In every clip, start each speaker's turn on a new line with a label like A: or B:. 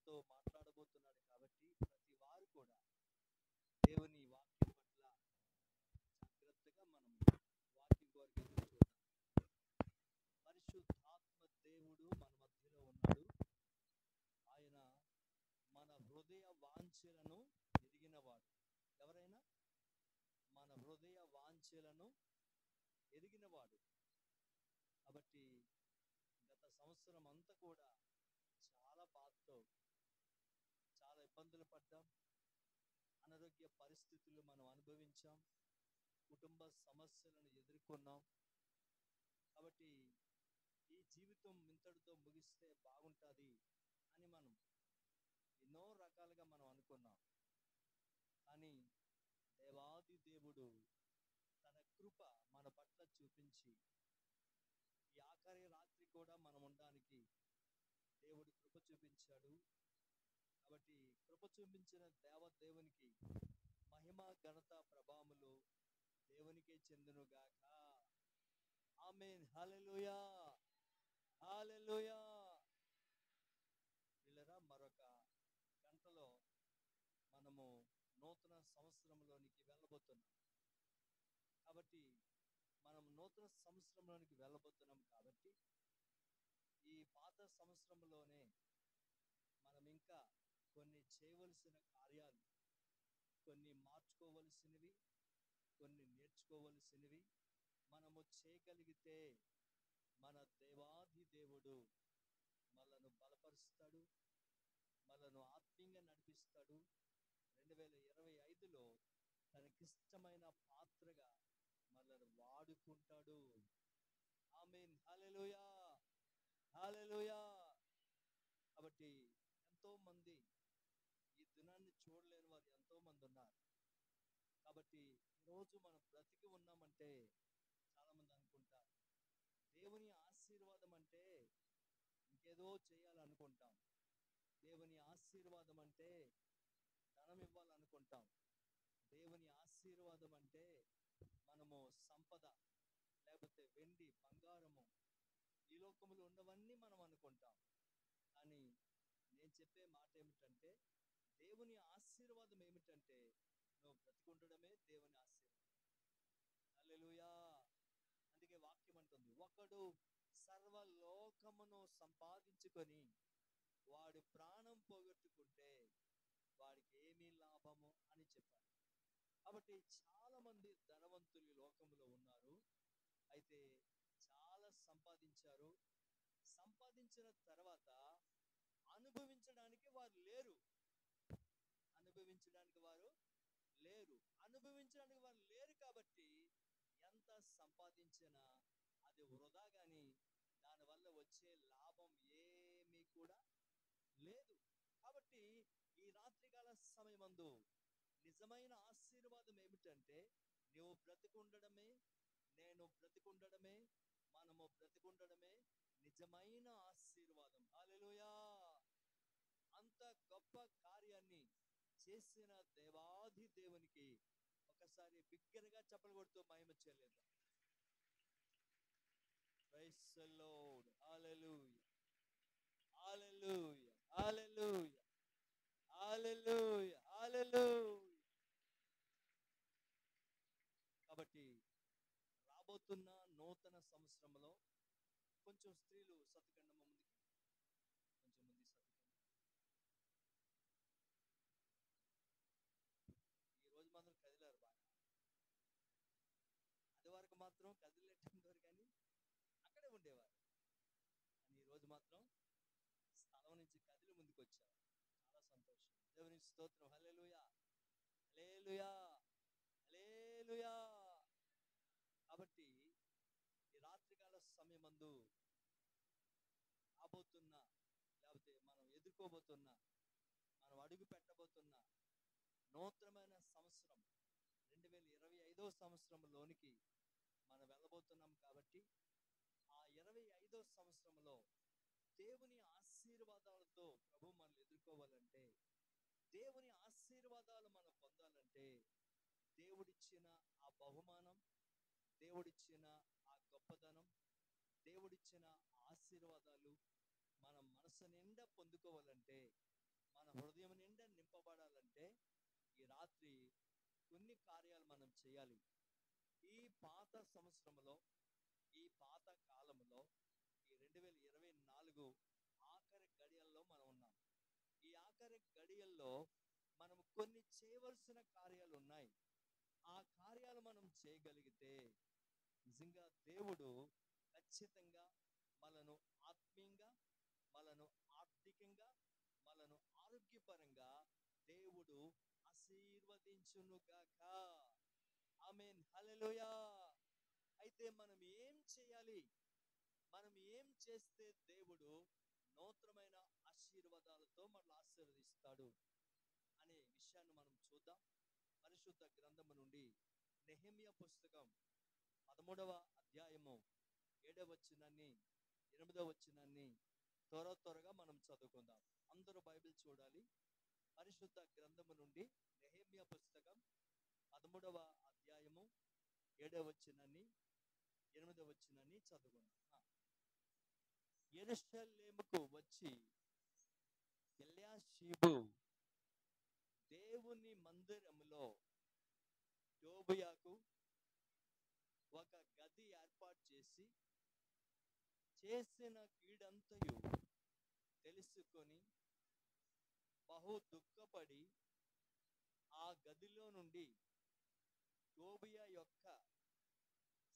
A: మనతో మాట్లాడబోతున్నాడు కాబట్టి ప్రతి వారు కూడా దేవుని వాక్యం పట్ల జాగ్రత్తగా మనం వాక్యం కొరకు ఎదురు చూద్దాం. పరిశుద్ధాత్మ దేవుడు మన మధ్యలో ఉన్నాడు. ఆయన మన హృదయ వాంఛలను ఎరిగినవాడు. ఎవరైనా మన హృదయ వాంఛలను ఎరిగినవాడు. కాబట్టి గత సంవత్సరం అంతా కూడా చాలా బాధతో, చాలా ఇబ్బందులు పడ్డాం. అనారోగ్య పరిస్థితులు మనం అనుభవించాం. కుటుంబ సమస్యలను ఎదుర్కొన్నాం. కాబట్టి ఈ జీవితం ఇంతటితో ముగిస్తే బాగుంటుంది అని మనం ఎన్నో రకాలుగా మనం అనుకున్నాం. కానీ దేవాది దేవుడు తన కృప మన పట్ల చూపించి ఈ ఆఖరి రాత్రి కూడా మనం ఉండడానికి దేవుడు కృప చూపించాడు. కాబట్టి కృప చూపించిన దేవునికి మహిమ, ఘనత, ప్రభావములు దేవునికే చెందునుగాక. ఆమేన్. హల్లెలూయా, హల్లెలూయా. పిల్లరా, మరొక గంటలో మనము నూతన సంవత్సరంలోనికి వెళ్ళబోతున్నాం. కాబట్టి మనం నూతన సంవత్సరంలోనికి వెళ్ళబోతున్నాం కాబట్టి ఈ పాత సంవత్సరంలోనే మనం ఇంకా కొన్ని చేయవలసిన కార్యాలు, కొన్ని మార్చుకోవలసినవి, కొన్ని నేర్చుకోవలసినవి మనము చేయగలిగితే మన దేవాది దేవుడు మనను బలపరుస్తాడు, మనను ఆత్మీయంగా నడిపిస్తాడు. 2025లో తనకిష్టమైన పాత్రగా మనల్ని వాడుకుంటాడు. ఆమేన్. హల్లెలూయా, హల్లెలూయా. కాబట్టి ఎంతో మంది ఈ దినాన్ని చూడలేని వారు ఎంతో మంది ఉన్నారు. కాబట్టి ఈరోజు మనం బ్రతికి ఉన్నామంటే చాలా మంది అనుకుంటారు దేవుని ఆశీర్వాదం అంటే ఇంకేదో చేయాలనుకుంటాం. దేవుని ఆశీర్వాదం అంటే ధనం ఇవ్వాలనుకుంటాం. దేవుని ఆశీర్వాదం అంటే మనము సంపద, లేకపోతే వెండి, బంగారము, ఈ లోకములో ఉన్నవన్నీ మనం అనుకుంటాం. కానీ నేను చెప్పే మాట ఏమిటంటే దేవుని ఆశీర్వాదం ఏమిటంటే నువ్వు బ్రతికుండడమే దేవుని ఆశీర్వాదం. హల్లెలూయా. అందుకే వాక్యం అంటుంది, ఒకడు సర్వలోకమును సంపాదించుకొని వాడి ప్రాణం పోగొట్టుకుంటే వాడికి ఏమీ లాభము అని చెప్పారు. కాబట్టి చాలా మంది ధనవంతులు లోకంలో ఉన్నారు. అయితే చాలా సంపాదించారు. సంపాదించిన తర్వాత అనుభవించడానికి వారు లేరు. అనుభవించడానికి వారు లేరు కాబట్టి ఎంత సంపాదించినా అది వృధా. కానీ దానివల్ల వచ్చే లాభం ఏమీ కూడా లేదు. కాబట్టి ఈ రాత్రికాల సమయమందు నిజమైన ఆశీర్వాదం ఏమిటంటే నువ్వు బ్రతికుండడమే, నేను బ్రతికుండడమే, మనము బ్రతికుండడమే నిజమైన ఆశీర్వాదం. హల్లెలూయా. అంత గొప్ప కార్యాన్ని చేసిన దేవాది దేవునికి ఒకసారి బిగ్గరగా చప్పలు కొడుతూ మహిమ చెల్లిద్దాం. Praise the Lord. Hallelujah, hallelujah, hallelujah, hallelujah, hallelujah. కాబట్టి రాబోతున్న నూతన సంవత్సరంలో కొంచెం స్త్రీలు సతికండమ్మ ముందుకి, కొంచెం ముందు సతికండి. ఈ రోజు మాత్రం కదిలారు బాగా. అది వరకు మాత్రం కదిలేటందరు కానీ అక్కడే ఉండేవారు. కానీ ఈ రోజు మాత్రం స్థలం నుంచి కదిలి ముందుకు వచ్చారు. చాలా సంతోషం. దేవుని స్తోత్రం. హల్లెలూయా, హల్లెలూయా, హల్లెలూయా. కాబట్టి ఈ రాత్రికాల సమయమందు రాబోతున్న, లేకపోతే మనం ఎదుర్కోబోతున్న, మనం అడుగు పెట్టబోతున్న నూతనమైన సంవత్సరం 2025వ సంవత్సరంలోనికి మనం వెళ్ళబోతున్నాం. కాబట్టి ఆ 25వ సంవత్సరంలో దేవుని ఆశీర్వాదాలతో ప్రభు మనల్ని ఎదుర్కోవాలంటే, దేవుని ఆశీర్వాదాలు మనం పొందాలంటే దేవుడిచ్చిన ఆ బహుమానం, దేవుడిచ్చిన ఆ గొప్పదనం, దేవుడిచ్చిన ఆశీర్వాదాలు మనం మనసు నిండా పొందుకోవాలంటే హృదయం నిండా నింపబడాలంటే ఈ రాత్రి కొన్ని కార్యాలు మనం చేయాలి. ఈ పాత సంవత్సరంలో, ఈ పాత కాలంలో, ఈ 2024 ఆఖరి గడియల్లో మనం ఉన్నాం. ఈ ఆఖరి గడియల్లో మనం కొన్ని చేయవలసిన కార్యాలు ఉన్నాయి. ఆ కార్యాలు మనం చేయగలిగితే నిజంగా దేవుడు ఖచ్చితంగా మనను ఆత్మీయంగా, మనను ఆర్థికంగా, మనను ఆరోగ్యపరంగా దేవుడు ఆశీర్వదించునుగాక. ఆమేన్, హల్లెలూయా. అయితే మనం ఏం చేయాలి? మనం ఏం చేస్తే దేవుడు నూతనమైన ఆశీర్వాదాలతో మనల్ని ఆశీర్వదిస్తాడు అనే విషయాన్ని మనం చూద్దాం. పరిశుద్ధ గ్రంథము నుండి నెహెమ్యా పుస్తకం 13వ అధ్యాయము 7వ వచనాన్ని 8వ వచనాన్ని త్వరగా మనం చదువుకుందాం. అందరూ బైబిల్ చూడాలి. పరిశుద్ధ గ్రంథము నుండి నెహెమ్యా పుస్తకం 13వ అధ్యాయము 7వ వచనాన్ని 8వ వచనాన్ని చదువుకుందాం. యెరూషలేముకు వచ్చి ఎల్యాషీబు దేవుని మందిరములో టోబియాకు ఒక గది ఏర్పాటు చేసిన కీడంతయు తెలుసుకొని బహు దుఃఖపడి ఆ గదిలో నుండి టోబియా యొక్క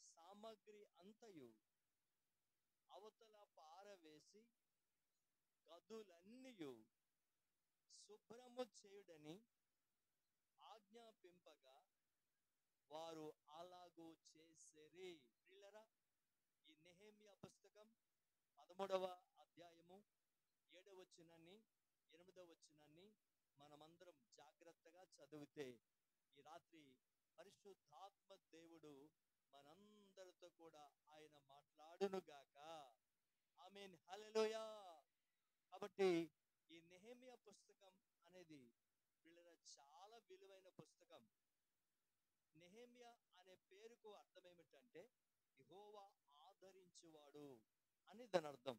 A: సామగ్రి అంతయు అవతల పారవేసి గదులన్నీయు శుభ్రము చేయుడని ఆజ్ఞాపింపగా వారు అలాగూ చేసిరి. ప్రియులారా, ఈ నెహెమ్యా పుస్తకం 13వ అధ్యాయము 7వ వచనాన్ని 8వ వచనాన్ని మనమందరం జాగ్రత్తగా చదివితే ఈ రాత్రి పరిశుద్ధాత్మ దేవుడు మనందరితో కూడా ఆయన మాట్లాడునుగాక. ఆమేన్, హల్లెలూయా. కాబట్టి ఈ నెహెమ్యా పుస్తకం అనేది వీళ్ళ చాలా విలువైన పుస్తకం. నెహెమ్యా అనే పేరుకు అర్థం ఏమిటంటే యెహోవా ఆదరించువాడు అని దాని అర్థం.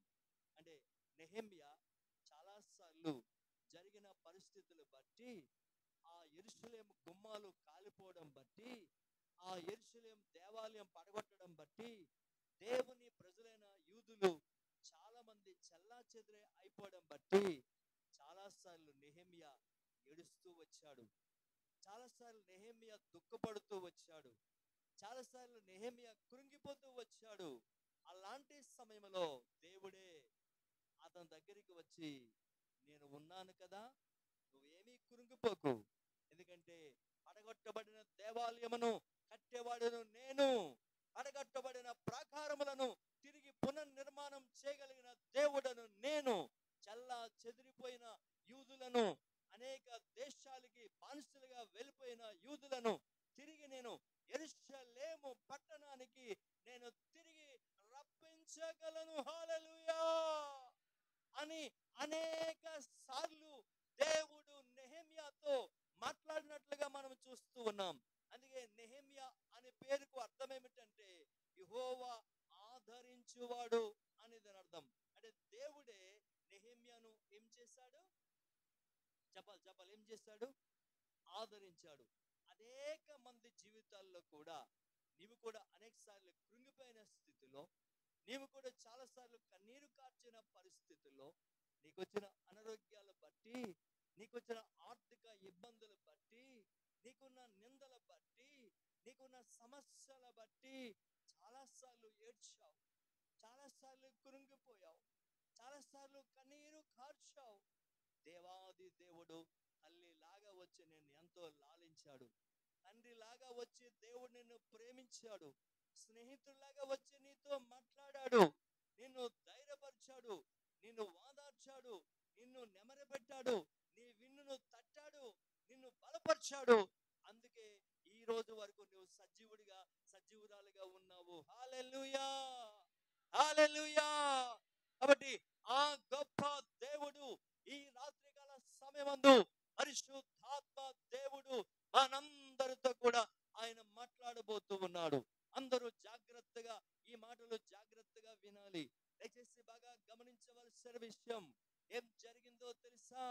A: అంటే నెహెమ్యా చాలా సార్లు జరిగిన పరిస్థితులు బట్టి, ఆ యెరూషలేము గుమ్మాలు కాలిపోవడం బట్టి, ఆ యెరూషలేము దేవాలయం పడగొట్టడం బట్టి దేవుని ప్రజలైన యూదులు చాలా మంది చెల్లాచెదరే అయిపోవడం బట్టి చాలా సార్లు నెహెమ్యా ఏడుస్తూ వచ్చాడు. చాలాసార్లు నెహెమ్యా దుఃఖపడుతూ వచ్చాడు. చాలాసార్లు నెహెమ్యా కృంగిపోతూ వచ్చాడు. అలాంటి సమయంలో దేవుడే అతని దగ్గరికి వచ్చి, నేను ఉన్నాను కదా, నువ్వేమీ కృంగిపోకు, ఎందుకంటే పడగొట్టబడిన దేవాలయమును కట్టేవాడును నేను, పడగొట్టబడిన ప్రాకారములను తిరిగి పునర్నిర్మాణం చేయగలిగిన దేవుడను నేను, చల్లా చెదిరిపోయిన యూదులను, అనేక దేశాలకి బానిసలుగా వెళ్ళిపోయిన యూదులను తిరిగి నేను యెరూషలేము పట్టణానికి నేను తిరిగి రప్పించగలను, హల్లెలూయా అని అనేక సార్లు దేవుడు నెహెమ్యాతో మాట్లాడినట్లుగా మనం చూస్తూ ఉన్నాం. అందుకే నెహెమ్యా అనే పేరుకు అర్థం ఏమిటంటే యెహోవా ఆదరించువాడు అని దాని అర్థం. అంటే దేవుడే నెహెమ్యాను ఏం చేశాడు? చెప్పాలి ఏం చేశాడు? ఆదరించాడు. అనేక మంది జీవితాల్లో కూడా నీవు కూడా అనేక సార్లు కృంగిపోయిన స్థితిలో, నీవు కూడా చాలా సార్లు కన్నీరు కార్చిన పరిస్థితుల్లో, నీకొచ్చిన అనారోగ్యాలు బట్టి, నీకొచ్చిన ఆర్థిక ఇబ్బందులు బట్టి, నీకున్న నిందల బట్టి, నీకున్న సమస్యల బట్టి చాలా సార్లు ఏడ్చావు, చాలా సార్లు కృంగిపోయావు, చాలా సార్లు కన్నీరు కార్చావు. దేవాది దేవుడు తల్లిలాగా వచ్చి నిన్ను ఎంతో లాలించాడు, తండ్రిలాగా వచ్చి దేవుడు నిన్ను ప్రేమించాడు, స్నేహితుడిలాగా వచ్చి నీతో మాట్లాడాడు, నిన్ను ధైర్యపరిచాడు, నిన్ను వాదార్చాడు, నిన్ను నెమరబెట్టాడు, నీ విన్నును తట్టాడు, నిన్ను బలపరిచాడు. అందుకే ఈ రోజు వరకు నువ్వు సజీవురాలుగా ఉన్నావు. హల్లెలూయా, హల్లెలూయా. కాబట్టి ఆ గొప్ప దేవుడు ఈ రాత్రికాల సమయమందు పరిశుద్ధాత్మ దేవుడు మనందరితో కూడా ఆయన మాట్లాడబోతూ ఉన్నాడు. అందరూ జాగ్రత్తగా ఈ మాటలు జాగ్రత్తగా వినాలి. దయచేసి బాగా గమనించవలసిన విషయం ఏం జరిగిందో తెలుసా?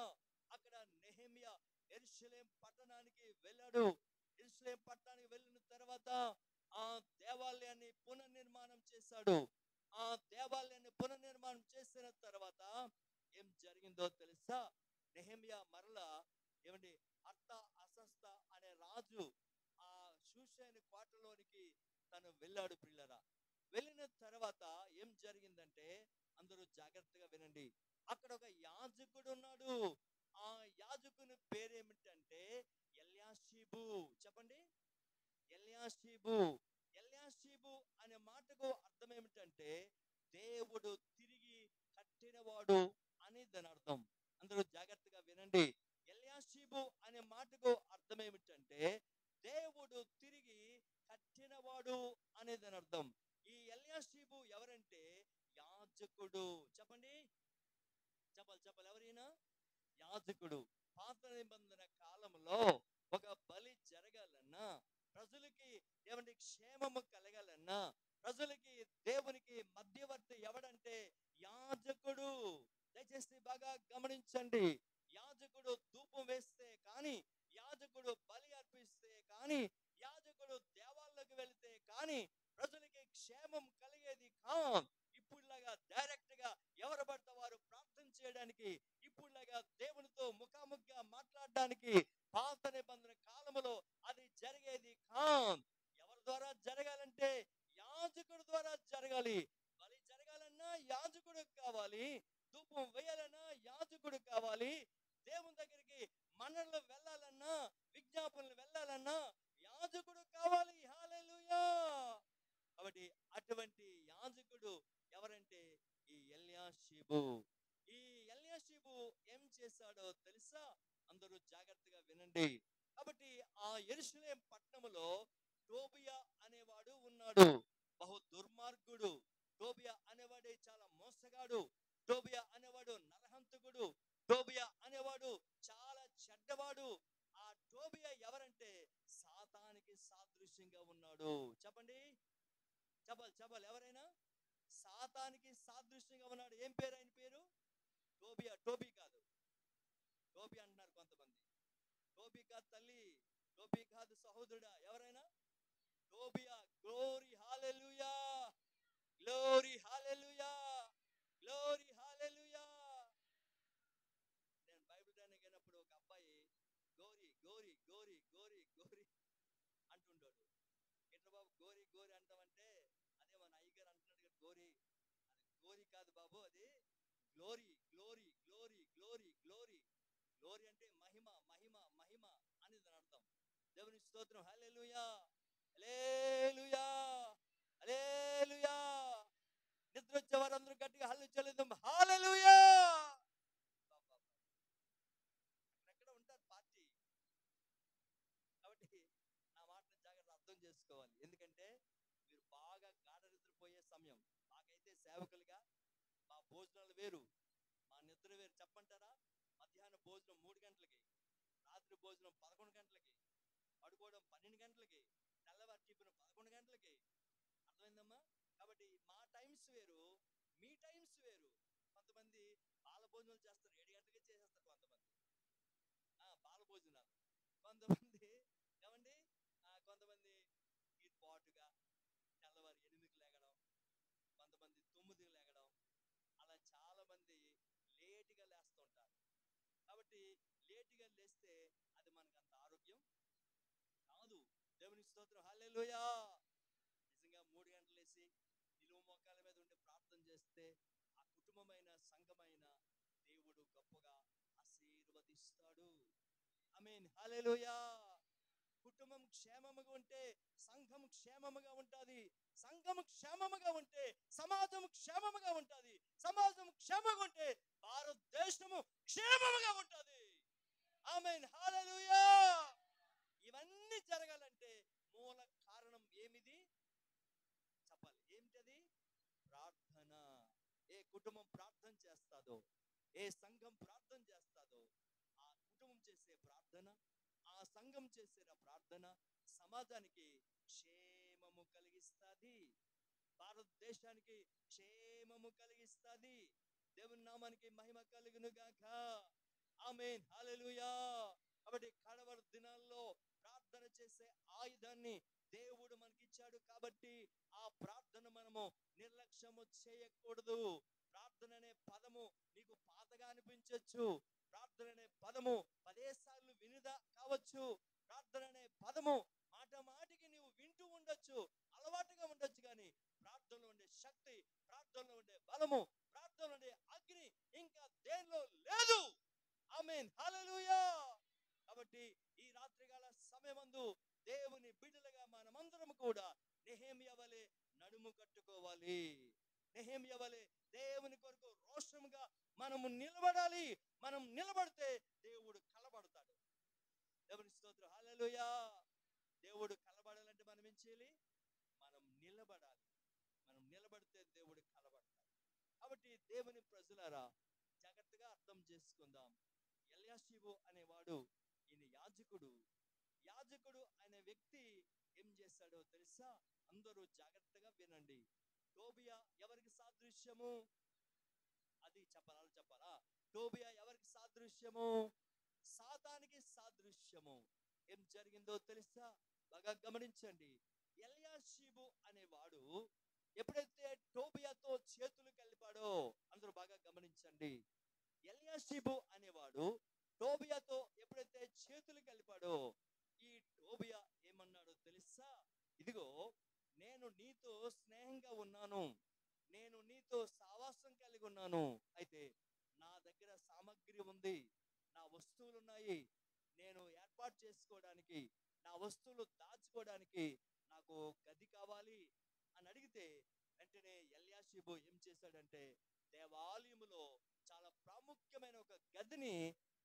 A: అక్కడ నెహెమియా యెరూషలేం పట్టణానికి వెళ్ళాడు. యెరూషలేం పట్టణానికి వెళ్ళిన తర్వాత ఆ దేవాలయాన్ని పునర్నిర్మాణం చేశాడు. ఆ దేవాలయాన్ని పునర్నిర్మాణం చేసిన తర్వాత ఏం జరిగిందో తెలుసా? నెహెమియా మరలా ఏమండి అర్త అసస్త అనే రాజు ఆ షూషాను కోటలోనికి తను వెళ్ళాడు. పిల్లరా, వెళ్ళిన తర్వాత ఏం జరిగిందంటే, అందరూ జాగ్రత్తగా వినండి. అక్కడ ఒక యాజకుడు ఉన్నాడు. ఆ యాజకుని పేరేమిటంటే ఎల్యాషీబు. చెప్పండి, ఎల్యాషీబు. ఎల్యాషీబు అనే మాటకు అర్థం ఏమిటంటే దేవుడు తిరిగి కట్టినవాడు అని దాని అర్థం. అందరూ జాగ్రత్తగా వినండి. ఎల్యాషీబు అనే మాటకు అర్థం ఏమిటంటే దేవుడు తిరిగి కట్టినవాడు అనే దాని అర్థం. ఈ ఎల్యాషీబు ఎవరంటే యాజకుడు. చెప్పండి, చెప్పాలి చెప్పాలి, ఎవరైనా యాజకుడు. పాత నిబంధన కాలంలో ఒక బలి జరగాలన్నా, ప్రజలకి ఏమంటే క్షేమము కలగాలన్నా, ప్రజలకి దేవునికి మధ్యవర్తి ఎవడంటే యాజకుడు. దయచేసి బాగా గమనించండి. యాజకుడు ధూపం వేస్తే కానీ, యాజకుడు బలి అర్పిస్తే కానీ, యాజకుడు దేవాలయకు వెళితే కానీ ప్రజలకి క్షేమం కలిగేది కాదు. ఇప్పుడులాగా డైరెక్ట్ గా ఎవరు పడితే వారు ప్రార్థన చేయడానికి, ఇప్పుడులాగా దేవునితో ముఖాముఖిగా మాట్లాడడానికి పాత నిబంధన కాలములో అది జరిగేది కాదు. ఎవరి ద్వారా జరగాలంటే యాజకుడి ద్వారా జరగాలి. బలి జరగాలన్నా యాజకుడు కావాలి, ధూపం వేయాలన్నా యాజకుడు కావాలి, దేవుని దగ్గరికి మనలు వెళ్ళాలన్నా, విజ్ఞాపనలు వెళ్ళాలన్నా యాజకుడు కావాలి. హల్లెలూయా. కాబట్టి అటువంటి యాజకుడు ఎవరంటే ఈ ఎల్యాషీబు. ఈ ఎల్యాషీబు ఏం చేశాడో తెలుసా? అందరూ జాగ్రత్తగా వినండి. కాబట్టి ఆ యెరూషలేం పట్టణములో టోబియా అనేవాడు ఉన్నాడు. బహు దుర్మార్గుడు. టోబియా అనేవాడే చాలా మోసగాడు. టోబియా అనేవాడు నరహంతకుడు. టోబియా అనేవాడు చాలా చెడ్డవాడు. ఆ టోబియా ఎవరంటే సాతానికి సాదృశ్యంగా ఉన్నాడు. చెప్పండి, చెప్పాలి చెప్పాలి, ఎవరైనా సాతానికి సాదృశ్యంగా ఉన్నాడు. ఏం పేరు ఆయన పేరు? టోబియా. టోబీ కాదు, టోబీ అంటున్నారు కొంతమంది. టోబీ కాదు తల్లి, టోబీ కాదు సహోదరుడా, ఎవరైనా టోబియా. గ్లోరీ హల్లెలూయా, గ్లోరీ హల్లెలూయా, గ్లోరీ హల్లెలూయా. నేను బైబిల్ ట్రైనింగ్ అయినప్పుడు ఒక అబ్బాయి గోరి గోరి గోరి గోరి గోరి అంటుంటాడు. ఎట్లా బాబు గోరి గోరి అంటామంటే, అదే మన అయ్యగారు అంటున్నాడు గోరి. అది గోరి కాదు బాబు, అది glory glory glory glory glory. Glory అంటే మహిమ మహిమ మహిమ అని దాని అర్థం. దేవుని స్తోత్రం. హల్లెలూయా, హల్లెలూయా, హల్లెలూయా. నిద్ర వచ్చే వారందరూ గట్టిగా హల్లెలూయా చెల్లిద్దాం. హల్లెలూయా. అక్కడెక్కడ ఉంటారు పార్టీ. కాబట్టి నా మాటను జాగ్రత్త అర్థం చేసుకోవాలి. ఎందుకంటే మీరు బాగా గాఢ నిద్రపోయే సమయం. మాకైతే సేవకులుగా మా భోజనాలు వేరు, మా నిద్ర వేరు. చెప్పంటారా? మధ్యాహ్నం భోజనం 3 గంటలకి, రాత్రి భోజనం 11 గంటలకి, పడుకోవడం 12 గంటలకి, తెల్లవారు టిఫిన్ 11 గంటలకి. అర్థమైందమ్మా? కాబట్టి మా టైమ్స్ వేరు, మీ టైమ్స్ వేరు. కొంతమంది బాల భోజనాలు చేస్తారు, 7 గంటలకే చేసేస్తారు. కొంతమంది బాల భోజనాలు, కొంతమంది ఏమండి కొంతమంది ఈ పాటుగా తెల్లవారు 8కి లేగడం, కొంతమంది 9కి లేగడం, అలా చాలా మంది లేటుగా లేస్తుంటారు. కాబట్టి లేటుగా లేస్తే అది మనకు అంత ఆరోగ్యం కాదు. దేవుని స్తోత్రం. హల్లెలూయా. నిజంగా 3 గంటలు లేసి నిలువు మోకాల మీద ఉండి ప్రార్థన చేస్తే ఆ కుటుంబమైన సంఘమైన దేవుడు గొప్పగా ఆశీర్వదిస్తాడు. ఆమేన్. హల్లెలూయా. కుటుంబం క్షేమముగా ఉంటే సంఘం క్షేమముగా ఉంటది. సంఘం క్షేమముగా ఉంటే సమాజం క్షేమముగా ఉంటది. సమాజం క్షేమముగా ఉంటే భారతదేశము క్షేమముగా ఉంటది. ఆమేన్. హల్లెలూయా. ఇవన్నీ జరగాలంటే మూల కారణం ఏమిది? చెప్పాలి, ఏమిటది? ప్రార్థన. ఏ కుటుంబం ప్రార్థన చేస్తాదో, ఏ సంఘం ప్రార్థన చేస్తాదో, ఆ కుటుంబం చేసే ప్రార్థన, ఆ సంఘం చేసే ప్రార్థన సమాజానికి క్షేమము కలిగిస్తుంది. భారతదేశానికి క్షేమము కలిగిస్తుంది. దేవుని నామానికి మహిమ కలుగును గాక. ఆమేన్, హల్లెలూయా. కాబట్టి కడవరి దినాల్లో ప్రార్థన చేసే ఆయుధాన్ని దేవుడు మనకిచ్చాడు. కాబట్టి ఆ ప్రార్థన మనము నిర్లక్ష్యము చేయకూడదు. ప్రార్థన అనే పదము నీకు పాతగా అనిపించవచ్చు. ప్రార్థన అనే పదము 10 సార్లు వినిదా కావచ్చు. ప్రార్థన అనే పదము మాట మాటికి నీవు వింటూ ఉండొచ్చు, అలవాటుగా ఉండొచ్చు. కానీ ప్రార్థనలో ఉండే శక్తి, ప్రార్థనలో ఉండే బలము, ప్రార్థనలో ఉండే అగ్ని ఇంకా దేనిలో లేదు. ఆమేన్, హల్లెలూయా. కాబట్టి ఈ రాత్రికాల సమయమందు దేవుని బిడ్డలుగా మనమందరం కూడా నెహెమ్యా వలె నడుము కట్టుకోవాలి. నెహెమ్యా వలె దేవుని కొరకు రోషముగా మనము నిలబడాలి. మనం నిలబడితే దేవుడు కలబడతాడు. దేవుని స్తోత్రం, హల్లెలూయా. దేవుడు కలబడాలంటే మనం ఏం చేయాలి? మనం నిలబడాలి. మనం నిలబడితే దేవుడు కలబడతాడు. కాబట్టి దేవుని ప్రజలారా, జాగ్రత్తగా అర్థం చేసుకుందాం. ఎల్యాషీబు అనేవాడు ఈయన యాజకుడు. యాజకుడు అనే వ్యక్తి ఏం చేశాడో తెలుసా? అందరూ జాగ్రత్తగా వినండి. టోబియా ఎవరికి సాదృశ్యము? అది చెప్పాలా? టోబియా ఎవరికి సాదృశ్యము? సాతానికి సాదృశ్యము. ఏం జరిగిందో తెలుసా? బాగా గమనించండి. ఎల్యాషీబు అనేవాడు ఎప్పుడైతే టోబియాతో చేతులు కలిపాడో, అందరూ బాగా గమనించండి. ఎల్యాషీబు అనేవాడు టోబియాతో ఎప్పుడైతే చేతులు కలిపాడో, ఈ టోబియా ఏమన్నాడో తెలుసా? ఇదిగో, నేను నీతో స్నేహంగా ఉన్నాను, నేను నీతో సావాసం కలిగి ఉన్నాను. అయితే నా దగ్గర సామగ్రి ఉంది, నా వస్తువులు ఉన్నాయి. నేను ఏర్పాటు చేసుకోవడానికి, నా వస్తువులు దాచుకోవడానికి నాకు గది కావాలి అని అడిగితే, వెంటనే ఎల్యాషీబు ఏం చేశాడంటే దేవాలయములో చాలా ప్రాముఖ్యమైన ఒక గదిని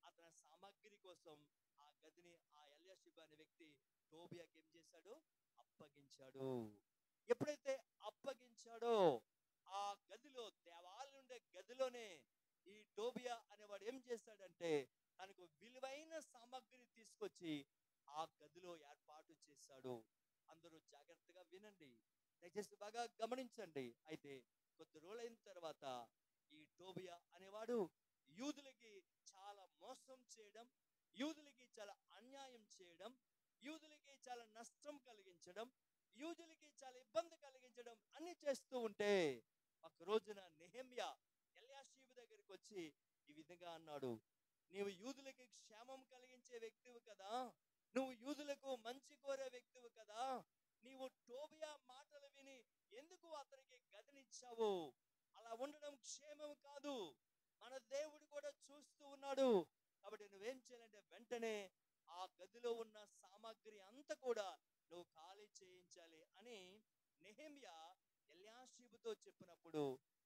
A: అతని సామగ్రి కోసం ఆ గదిని ఆ ఎల్యాషీబు అనే వ్యక్తి టోబియాకి ఏం చేశాడు? అప్పగించాడు. ఎప్పుడైతే అప్పగించాడో ఆ గదిలో, దేవాలయం ఉండే గదిలోనే ఈ టోబియా అనేవాడు ఏం చేశాడంటే తనకు విలువైన సామగ్రి తీసుకొచ్చి ఆ గదిలో ఏర్పాటు చేశాడు. అందరూ జాగ్రత్తగా వినండి, దయచేసి బాగా గమనించండి. అయితే కొద్ది రోజులైన తర్వాత ఈ టోబియా అనేవాడు యూదులకి చాలా మోసం చేయడం, యూదులకి చాలా అన్యాయం చేయడం, యూదులకి చాలా నష్టం కలిగించడం, యూదులకి చాలా ఇబ్బంది కలిగించడం అన్ని చేస్తూ ఉంటే, ఒక రోజున నెహెమ్యా ఎల్యాషీబు దగ్గరికి వచ్చి ఈ విధంగా అన్నాడు: నీవు యూదులకి క్షేమం కలిగించే వ్యక్తివి కదా, నువ్వు యూదులకు మంచి కోరే వ్యక్తివి కదా, నీవు టోబియా మాటలు విని ఎందుకు అతనికి గదినిచ్చావు? అలా ఉండడం క్షేమం కాదు. మన దేవుడు కూడా చూస్తూ ఉన్నాడు. కాబట్టి నువ్వేం చేయాలంటే వెంటనే ఆ గదిలో ఉన్న సామాగ్రి అంతా కూడా నువ్వు ఖాళీ చేయించాలి అని నెహెమ్యా ఎల్యాషీబుతో చెప్పినప్పుడు,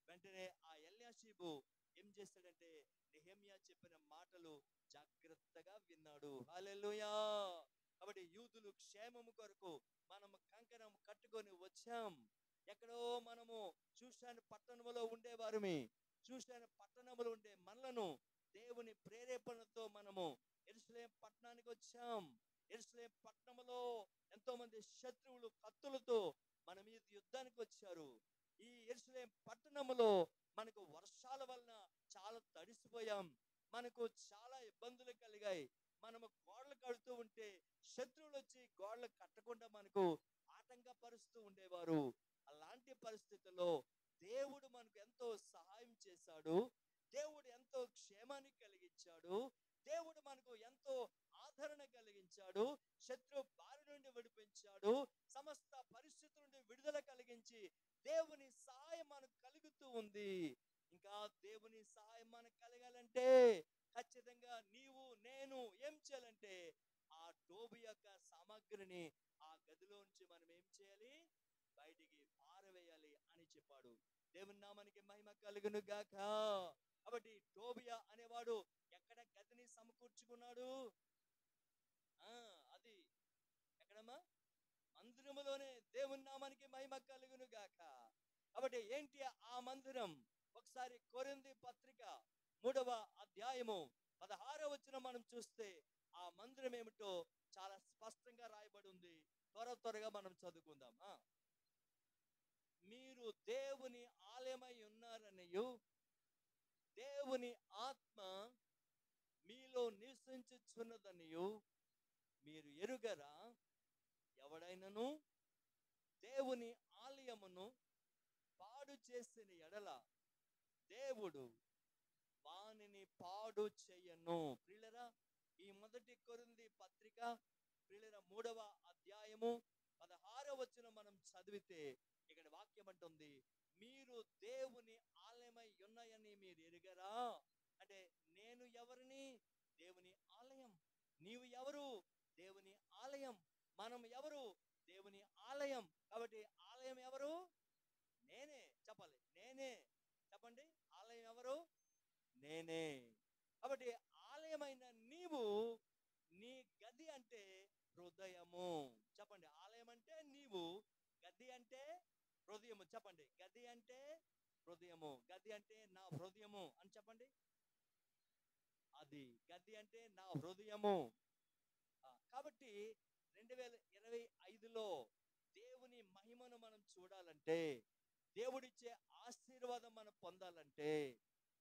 A: వెంటనే ఆ ఎల్యాషీబు ఏం చేస్తాడంటే నెహెమ్యా చెప్పిన మాటలు జాగ్రత్తగా విన్నాడు. హల్లెలూయా. కాబట్టి యూదులు క్షేమము కొరకు మనము కంకణం కట్టుకొని వచ్చాం. ఎక్కడో మనము చూశాను పట్టణములో ఉండేవారిమి. చూశాను పట్టణములో ఉండే మనలను దేవుని ప్రేరేపణతో మనము యెరూషలేము పట్టణానికి వచ్చాం. యెరూషలేము పట్టణములో ఎంతో మంది శత్రువులు కత్తులతో మన మీద యుద్ధానికి వచ్చారు. ఈ యెరూషలేము పట్టణములో మనకు వర్షాల వలన చాలా తడిసిపోయాం, మనకు చాలా ఇబ్బందులు కలిగాయి. మనము గోడలు కడుతూ ఉంటే శత్రువులు వచ్చి గోడలు కట్టకుండా మనకు ఆటంకపరుస్తూ ఉండేవారు. అలాంటి పరిస్థితుల్లో దేవుడు మనకు ఎంతో సహాయం చేశాడు. దేవుడు ఎంతో క్షేమాన్ని కలిగించాడు. దేవుడు మనకు ఎంతో ఆదరణ కలిగించాడు. శత్రు బారి నుండి విడిపించాడు. సమస్త పరిస్థితుల నుండి విడుదల కలిగించి దేవుని సహాయం మనకు కలుగుతూ ఉంది. ఇంకా దేవుని సహాయం మనకు కలగాలంటే ఖచ్చితంగా నీవు నేను ఏం చేయాలంటే ఆ టోబియా యొక్క సామగ్రిని ఆ గదిలోంచి మనం ఏం చేయాలి? బయటికి పారవేయాలి అని చెప్పాడు. దేవుని నామానికి మహిమ కలుగును గాక. కాబట్టి టోబియా అనేవాడు ఎక్కడ గదిని సమకూర్చుకున్నాడు? అది ఎక్కడమ్మా? మందిరములోనే. దేవుని నామానికి మహిమ కలుగును గాక. కాబట్టి ఏంటి ఆ మందిరం? ఒకసారి కొరింథీ పత్రిక 3వ అధ్యాయము 16వ వచనం మనం చూస్తే ఆ మందిరం ఏమిటో చాలా స్పష్టంగా రాయబడి ఉంది. త్వరగా మనం చదువుకుందాం. మీరు దేవుని ఆలయమై ఉన్నారనియు దేవుని ఆత్మ మీలో నివసించుచున్నదనియు మీరు ఎరుగరా? ఎవడైనను దేవుని ఆలయమును పాడు చేసిన ఎడల దేవుడు వానిని పాడు చేయను. ప్రియులరా, ఈ మొదటి కొరింథీ పత్రిక ప్రియులరా 3వ అధ్యాయము 16వ వచనం మనం చదివితే ఇక్కడ వాక్యం అంటుంది, మీరు దేవుని ఆలయమై ఉన్నాయని మీరు ఎరుగరా? అంటే నేను ఎవరిని? దేవుని ఆలయం. నీవు ఎవరు? దేవుని ఆలయం. మనం ఎవరు? దేవుని ఆలయం. కాబట్టి ఆలయం ఎవరు? నేనే. చెప్పాలి, నేనే. చెప్పండి, ఆలయం ఎవరు? నేనే. కాబట్టి ఆలయమైన నీవు, నీ గది అంటే హృదయము. చెప్పండి, ఆలయం అంటే నీవు, గది అంటే హృదయము. చెప్పండి, గది అంటే హృదయము. గది అంటే నా హృదయము అని చెప్పండి. అది గది అంటే నా హృదయము. కాబట్టి 2025లో దేవుని మహిమను మనం చూడాలంటే, దేవుడిచ్చే ఆశీర్వాదం మనం పొందాలంటే,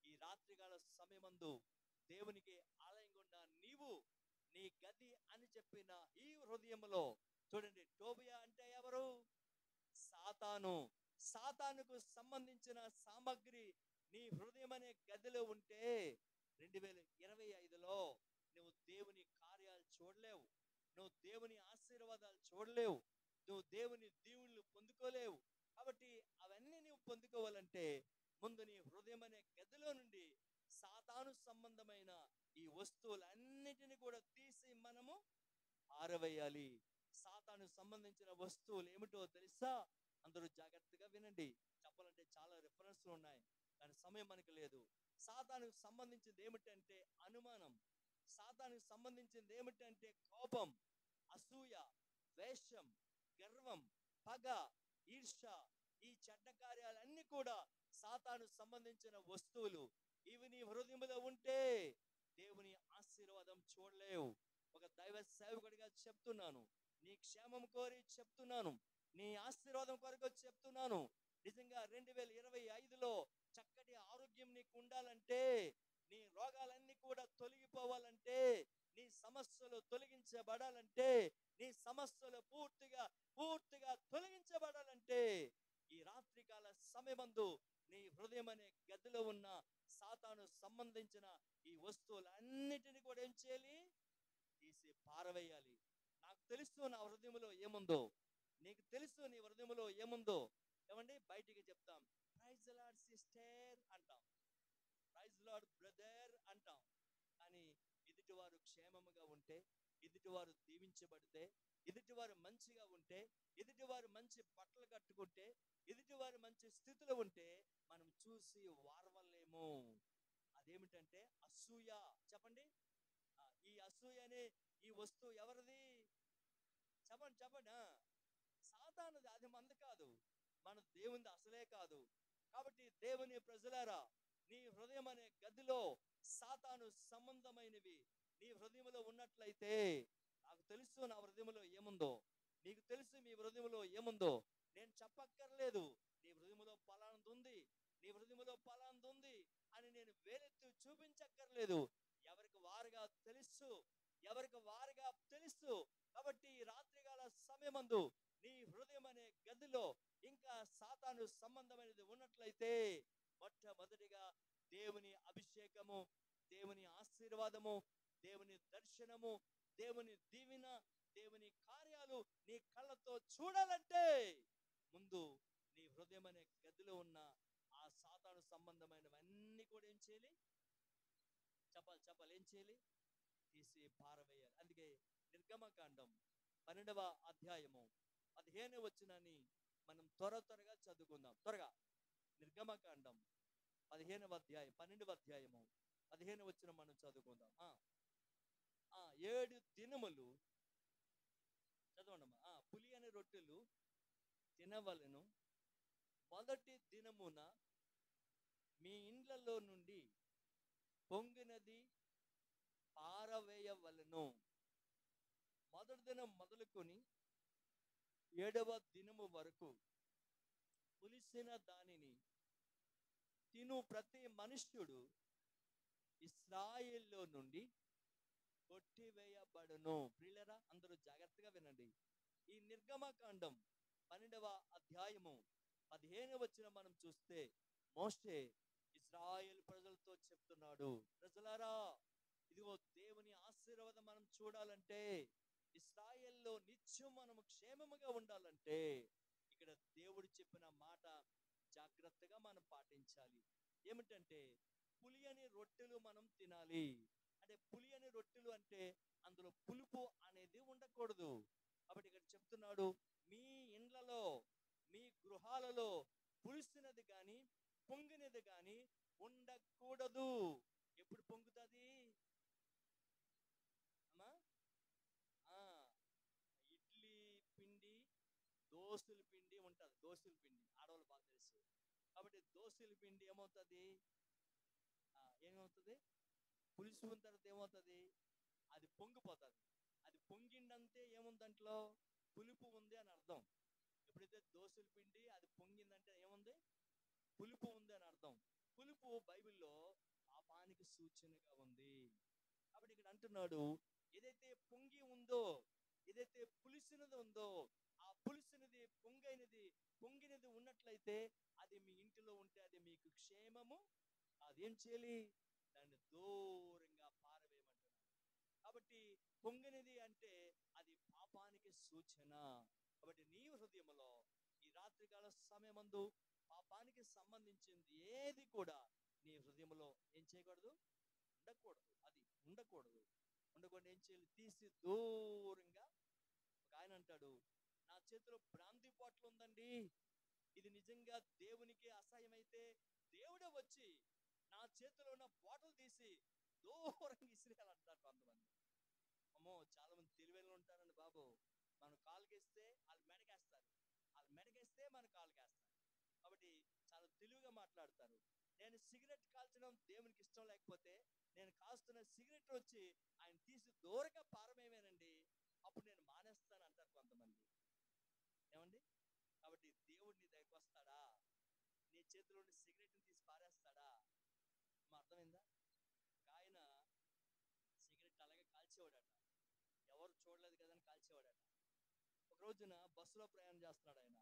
A: ఈ రాత్రికాల సమయమందు దేవునికి ఆలయం గుండా నీవు నీ గది అని చెప్పిన ఈ హృదయంలో చూడండి, టోబియా అంటే ఎవరు? సాతాను. సాతానుకు సంబంధించిన సామగ్రి నీ హృదయం అనే గదిలో ఉంటే 2025లో నువ్వు దేవుని కార్యాలు చూడలేవు, నువ్వు దేవుని ఆశీర్వాదాలు చూడలేవు, నువ్వు దేవుని దీవుళ్ళు పొందుకోలేవు. కాబట్టి అవన్నీ నువ్వు పొందుకోవాలంటే ముందు నీ హృదయం అనే గదిలో నుండి సాతాను సంబంధమైన ఈ వస్తువులన్నిటిని కూడా తీసి మనము పారవేయాలి. సాతాను సంబంధించిన వస్తువులు ఏమిటో తెలుసా? అందరూ జాగ్రత్తగా వినండి. చెప్పాలంటే చాలా రిఫరెన్స్లు ఉన్నాయి, కానీ సమయం మనకు లేదు. సాతానుకు సంబంధించింది ఏమిటంటే అనుమానం. సాతానుకు సంబంధించింది ఏమిటంటే కోపం, అసూయ, ద్వేషం, గర్వం, పగ, ఈర్ష. ఈ చెడ్డ కార్యాలన్నీ కూడా సాతాను సంబంధించిన వస్తువులు. ఇవి నీ హృదయంలో ఉంటే దేవుని ఆశీర్వాదం చూడలేవు. ఒక దైవ సేవకుడిగా చెప్తున్నాను, నీ క్షేమం కోరి చెప్తున్నాను, నీ ఆశీర్వాదం కొరకు చెప్తున్నాను. నిజంగా 2025లో చక్కటి ఆరోగ్యం నీకు ఉండాలంటే, నీ రోగాలన్నీ కూడా తొలగిపోవాలంటే, నీ సమస్యలు తొలగించబడాలంటే, నీ సమస్యలు పూర్తిగా తొలగించబడాలంటే ఈ రాత్రికాల సమయమందు నీ హృదయం అనే గదిలో ఉన్న సాతాను సంబంధించిన ఈ వస్తువులన్నిటిని కూడా ఏం చేయాలి? తీసి పారవేయాలి. నాకు తెలుసు నా హృదయంలో ఏముందో, నీకు తెలుసు నీ హృదయంలో ఏముందో. ఏమండి, బయటికి చెప్తాం, ప్రైజ్ ది లార్డ్ సిస్టర్ అంటాం, ప్రైజ్ లార్డ్ బ్రదర్ అంటాం. కానీ ఎదుటివారు క్షేమముగా ఉంటే, ఎదుటివారు దీవించబడితే, ఎదుటివారు మంచిగా ఉంటే, ఎదుటివారు మంచి బట్టలు కట్టుకుంటే, ఎదుటివారు మంచి స్థితిలో ఉంటే మనం చూసి వారవలేము. అదేమిటంటే అసూయ. చెప్పండి, ఈ అసూయ అనే ఈ వస్తువు ఎవరిది? చెప్పండి చెప్పండి. సాతానుది. అది మంది కాదు, మన దేవునిది అసలే కాదు. కాబట్టి దేవుని ప్రజలారా, నీ హృదయం అనే గదిలో సాతాను సంబంధమైనవి నీ హృదయంలో ఉన్నట్లయితే, నాకు తెలుసు నా హృదయంలో ఏముందో, నీకు తెలుసు మీ హృదయంలో ఏముందో. నేను చెప్పక్కర్లేదు, నీ హృదయంలో పలానది ఉంది, నీ హృదయంలో పలానది ఉంది అని నేను వేలెత్తి చూపించక్కర్లేదు. ఎవరికి వారుగా తెలుసు, ఎవరికి వారుగా తెలుసు. కాబట్టి ఈ రాత్రికాల సమయమందు నీ హృదయం అనే గదిలో ఇంకా సాతాను సంబంధమైనది ఉన్నట్లయితే, మొట్టమొదటిగా దేవుని అభిషేకము, దేవుని ఆశీర్వాదము, దేవుని దర్శనము, దేవుని దీవెన, దేవుని కార్యాలు నీ కళ్ళతో చూడాలంటే ముందు నీ హృదయం అనే గదిలో ఉన్న ఆ సాతాను సంబంధమైనవన్నీ కూడా ఏం చేయాలి? చెప్పాలి ఏం చేయాలి? తీసి పారవేయాలి. అందుకే నిర్గమకాండం 12వ అధ్యాయము 15వ వచనాన్ని మనం త్వరగా చదువుకుందాం. త్వరగా నిర్గమకాండం 15వ అధ్యాయం 12వ అధ్యాయము 15వ వచనం మనం చదువుకుందాం. 7 దినములు చదవండమ్మా. పులి అనే రొట్టెలు తినవలెను. మొదటి దినమున మీ ఇండ్లలో నుండి పొంగినది పారవేయవలెను. మొదటి దినం మొదలుకొని 7వ దినము వరకు పులిసిన దానిని తిను ప్రతి మనుష్యుడు ఇశ్రాయేలు ఇశ్రాయేల్లో నుండి కొట్టివేయబడును. ప్రియులరా, అందరూ జాగ్రత్తగా వినండి. ఈ నిర్గమకాండం 12వ అధ్యాయము 15వ వచనం మనం చూస్తే మోషే ఇశ్రాయేలు ప్రజలతో చెప్తున్నాడు, ప్రజలారా, ఇదిగో దేవుని ఆశీర్వాదం మనం చూడాలంటే, ఇశ్రాయేల్లో నిత్యం మనము క్షేమముగా ఉండాలంటే, ఇక్కడ దేవుడు చెప్పిన మాట జాగ్రత్తగా మనం పాటించాలి. ఏమిటంటే, పులియని రొట్టెలు మనం తినాలి. అంటే పులియని రొట్టెలు అంటే అందులో పులుపు అనేది ఉండకూడదు. కాబట్టి ఇక్కడ చెప్తున్నాడు, మీ ఇండ్లలో, మీ గృహాలలో పులిసినది కానీ పొంగినది కానీ ఉండకూడదు. ఎప్పుడు పొంగుతుంది అమ్మా? ఇడ్లీ పిండి, దోసుల పిండి ఉంటుంది. దోసుల పిండి ఆడవాళ్ళు బాగా తెలుసు. కాబట్టి దోసుల పిండి ఏమవుతుంది, ఏమవుతుంది, పులుసు ఉన్న తర్వాత ఏమవుతుంది, అది పొంగిపోతుంది. అది పొంగిందంటే ఏముంది, దాంట్లో పులుపు ఉంది అని అర్థం. ఎప్పుడైతే దోసుల పిండి అది పొంగిందంటే ఏముంది, పులుపు ఉంది అని అర్థం. పులుపు బైబిల్లో పాపానికి సూచనగా ఉంది. కాబట్టి ఇక్కడ అంటున్నాడు, ఏదైతే పొంగి ఉందో, ఏదైతే పులిసినది ఉందో, ఆ పులిసినది పొంగినది ఉన్నట్లయితే అది మీ ఇంటిలో ఉంటే అది మీకు క్షేమము. అదేం చేయాలి, దాన్ని దూరంగా పారవేయమంటున్నాడు. కాబట్టి పొంగినది అంటే అది పాపానికి సూచన. కాబట్టి నీ హృదయంలో ఈ రాత్రికాల సమయమందు పాపానికి సంబంధించింది ఏది కూడా నీ హృదయంలో ఏం చేయకూడదు, ఉండకూడదు. అది ఉండకూడదు. ఉండకుండా ఏం చేయాలి, తీసి దూరంగా. ఒక ఆయన అంటాడు, నా చేతిలో బ్రాంతి బాటిల్ ఉందండి, ఇది నిజంగా దేవునికి అసహ్యమైతే దేవుడే వచ్చి నా చేతిలో ఉన్న బాటిల్ తీసి దూరంగా ఇసిరేయాలంటారు కొంతమంది. అమ్మో, చాలా మంది తెలివైన ఉంటారండి బాబు. మనం కాలుకేస్తే వాళ్ళు మెడకేస్తారు, వాళ్ళు మెడకేస్తే మన కాలుకేస్తారు. కాబట్టి చాలా తెలివిగా మాట్లాడతారు. నేను సిగరెట్ కాల్చడం దేవునికి ఇష్టం లేకపోతే నేను కాస్తున్న సిగరెట్ వచ్చి ఆయన తీసి దూరంగా పారమేమేనండి, అప్పుడు నేను మానేస్తాను అంటారు కొంతమంది. ఏమండి? కాబట్టి దేవుడు నీ దగ్గరికి వస్తాడా, నీ చేతిలో సిగరెట్ని తీసి పారేస్తాడా? అర్థమైందా? ఒక ఆయన సిగరెట్ అలాగే కాల్చేవాడట, ఎవరు చూడలేదు కదని కాల్చేవాడట. ఒక రోజున బస్సులో ప్రయాణం చేస్తున్నాడు ఆయన.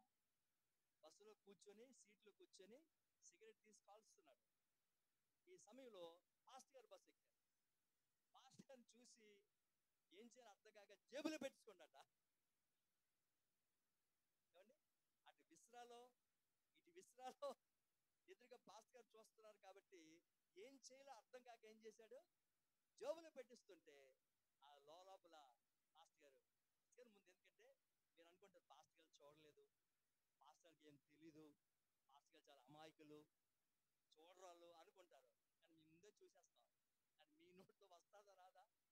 A: బస్సులో కూర్చొని, సీట్లో కూర్చొని సిగరెట్ తీసి కాల్స్తున్నాడు. ఈ సమయంలో పాస్టర్ గారు బస్సు ఎక్కారు. పాస్టర్ గారిని చూసి ఏం చేయాలి అర్థం కాక జేబులో పెట్టుకోండట. ఏమండి, అటు విశ్రాలో ఇటు విశ్రాలో ఎదురుగా పాస్టర్ గారు చూస్తున్నారు కాబట్టి ఏం చేయాలో అర్థం కాక ఏం చేశాడు, జేబులో పెట్టిస్తుంటే ఆ లోపల పాస్టర్ గారు ముందు, ఎందుకంటే మీరు అనుకుంటారు పాస్టర్ గారు చూడలేదు, పాస్టర్ గారికి ఏం తెలీదు, పాస్టర్ గారు చాలా అమాయకులు, చూడరాళ్ళు అనుకుంటారు. కానీ మీ ముందే చూసేస్తాం. కానీ మీ నోట్లో వస్తుందా రాదా అని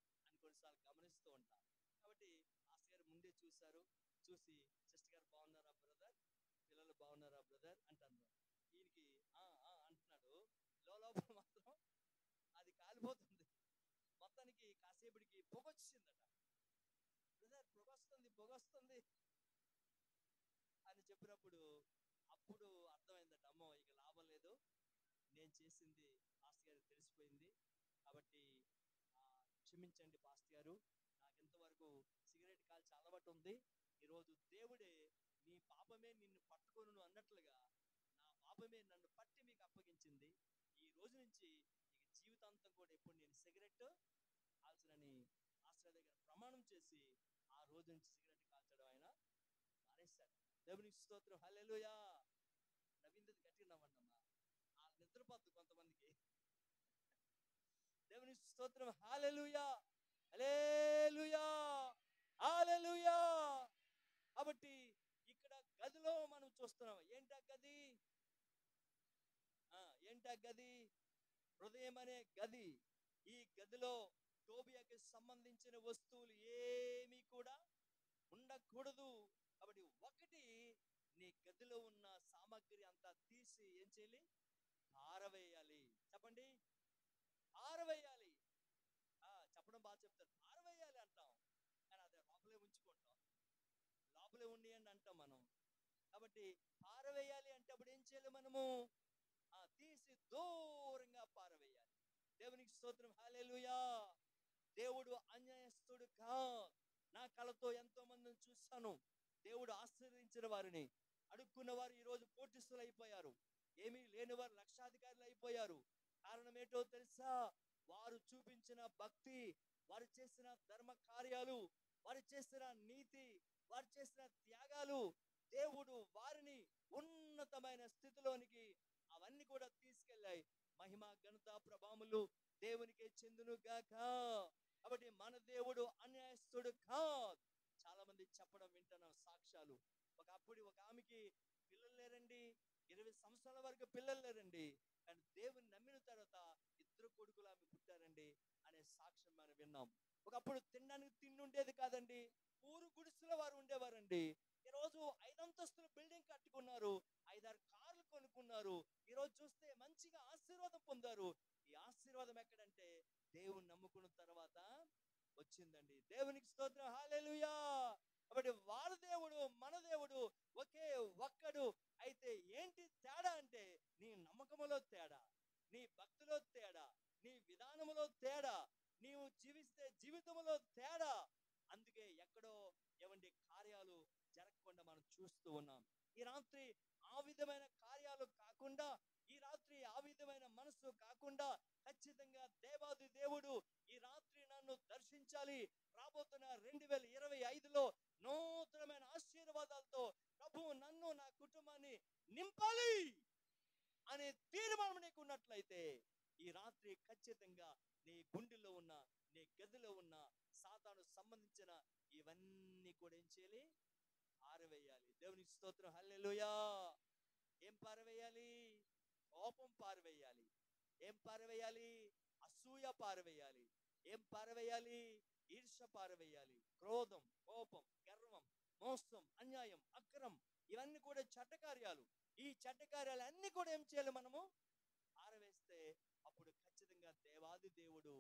A: కొన్నిసార్లు గమనిస్తూ ఉంటాం. కాబట్టి పాస్టర్ గారు ముందే చూశారు. చూసి, సిస్టర్ గారు బాగున్నారా బ్రదర్, పిల్లలు బాగున్నారా బ్రదర్ అంటారు. ఈయనకి అంటున్నాడు, లోపల మాత్రం అది కాలిపోతుంది. మొత్తానికి కాసేపటికి పొగొచ్చిందట. బ్రదర్ పొగొస్తుంది అని చెప్పినప్పుడు అప్పుడు అర్థమైందట, అమ్మో ఇక లాభం లేదు, నేను చేసింది పాస్టర్ గారికి తెలిసిపోయింది. కాబట్టి క్షమించండి పాస్టర్ గారు, నాకు ఇంతవరకు సిగరెట్ కాల్చి అలవాటు ఉంది. ఈరోజు దేవుడే నీ పాపమే నిన్ను పట్టుకొను అన్నట్లుగా నా పాపమే నన్ను పట్టి మీకు అప్పగించింది. ఈ రోజు నుంచి ఇక జీవితాంతం కూడా ఎప్పుడు నేను సిగరెట్ కాల్చనని పాస్టర్ దగ్గర ప్రమాణం చేసి ఆ రోజు నుంచి సిగరెట్ కాల్చడం ఆయన మానేశాడు. దేవునికి స్తోత్రం, హల్లెలూయా. నవ్వింది గట్టిగా నవ్వండమ్మా, ఆ నిద్రపోద్దు కొంతమందికి. దేవునికి స్తోత్రం, హల్లెలూయా, హల్లెలూయా, హల్లెలూయా. కాబట్టి ఇక్కడ గదిలో మనం చూస్తున్నాం, ఏంటా గది, ఏంటా గది, హృదయం అనే గది. ఈ గదిలో టోబియాకి సంబంధించిన వస్తువులు ఏమీ కూడా ఉండకూడదు. కాబట్టి ఒకటి, నీ గదిలో ఉన్న సామాగ్రి అంతా తీసి ఏం చేయాలి, పారవేయాలి. చెప్పండి, పారవేయాలి. చెప్పడం బాగా చెప్తారు, పారవేయాలి అంటాం, కానీ అదే లోపలే ఉంచుకుంటాం, లోపలే ఉండియండి అంటాం మనం. కాబట్టి పారవేయాలి అంటే అప్పుడు ఏం చేయాలి మనము, తీసి దూరంగా పారవేయాలి. దేవునికి స్తోత్రం. హల్లెలూయా. దేవుడు అన్యాయస్తుడు కాదు. నా కళ్ళతో ఎంతో మందిని చూశాను. దేవుడు ఆశీర్వదించిన వారిని, అడుక్కున్న వారు ఈ రోజు కోటీశ్వరులు అయిపోయారు. ఏమీ లేని వారు లక్షాధికారులు అయిపోయారు. కారణం ఏంటో తెలుసా? వారు చూపించిన భక్తి, వారు చేసిన ధర్మ కార్యాలు, వారు చేసిన నీతి, వారు చేసిన త్యాగాలు దేవుడు వారిని ఉన్నతమైన స్థితిలోనికి అవన్నీ కూడా తీసుకెళ్ళాయి. మహిమ ఘనత ప్రభావములు దేవునికే చెందును గాక. కాబట్టి మన దేవుడు అన్యాయస్తుడు కాదు. చాలా మంది చెప్పడం వింటున్నాం సాక్ష్యాలు. ఒక ఆమెకి పిల్లలు లేరండి, 20 సంవత్సరాల వరకు పిల్లలు లేరండి, కానీ దేవుని నమ్మిన తర్వాత 2 కొడుకులు ఆమె పుట్టారండి అనే సాక్ష్యం మనం విన్నాం. ఒకప్పుడు తినడానికి తిండి ఉండేది కాదండి, ఊరు గుడిసెల వారు ఉండేవారండి. ఈ రోజు 5 అంతస్తుల బిల్డింగ్ కట్టుకున్నారు, 5-6 కార్లు కొనుక్కున్నారు. ఈ రోజు చూస్తే మంచిగా ఆశీర్వాదం పొందారు. ఈ ఆశీర్వాదం ఎక్కడంటే దేవుని నమ్ముకున్న తర్వాత వచ్చిందండి. దేవునికి స్తోత్రం. హల్లెలూయా. కాబట్టి వారి దేవుడు మన దేవుడు ఒకే ఒక్కడు. అయితే ఏంటి తేడా అంటే నీ నమ్మకములో తేడా, నీ భక్తిలో తేడా, నీ విధానములో తేడా, నీవు జీవిస్తే జీవితంలో తేడా. అందుకే ఎక్కడో ఏమండి కార్యాలు జరగకుండా మనం చూస్తూ ఉన్నాం. ఈ రాత్రి ఆ విధమైన కార్యాలు కాకుండా, ఈ రాత్రి ఆ విధమైన మనసు కాకుండా ఖచ్చితంగా దేవాది దేవుడు ఈ రాత్రి నన్ను దర్శించాలి, రాబోతున్న 2025లో నూతనమైన ఆశీర్వాదాలతో ప్రభువు నన్ను నా కుటుంబాన్ని నింపాలి అనే తీర్మానం నీకు ఉన్నట్లయితే ఈ రాత్రి ఖచ్చితంగా నీ గుండెలో ఉన్న, నీ గదిలో ఉన్న సాతాను సంబంధించిన ఇవన్నీ కూడా ఏం చేయాలి? పారవేయాలి. దేవునికి స్తోత్రం. హల్లెలూయా. ఏం పారవేయాలి? కోపం పారవేయాలి. ఏం పారవేయాలి? అసూయ పారవేయాలి. ఏం పారవేయాలి? ఈర్ష్య పారవేయాలి. క్రోధం, కోపం, గర్వం, మోసం, అన్యాయం, అక్రమం, ఇవన్నీ కూడా చెడ్డ కార్యాలు. ఈ చెడ్డ కార్యాలన్నీ కూడా ఏం చేయాలి? మనము పారవేస్తే అప్పుడు ఖచ్చితంగా దేవాది దేవుడు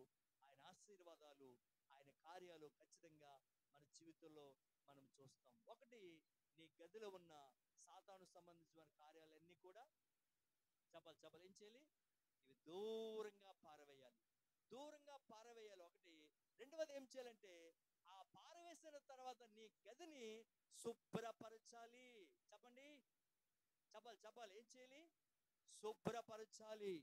A: ఆయన ఆశీర్వాదాలు, ఆయన కార్యాలు ఖచ్చితంగా మన జీవితంలో మనం చూస్తాం. ఒకటి, నీ గదిలో ఉన్న సాతాను సంబంధించిన కార్యాలన్నీ కూడా చెప్పలు ఏం చేయాలి? ఇవి దూరంగా పారవేయాలి. దూరంగా పారవేయాలి ఒకటి. రెండవది ఏం చేయాలంటే ఆ పారవేసిన తర్వాత నీ గదిని శుభ్రపరచాలి. చెప్పండి, చెప్పాలి. ఏం చేయాలి? శుభ్రపరచాలి.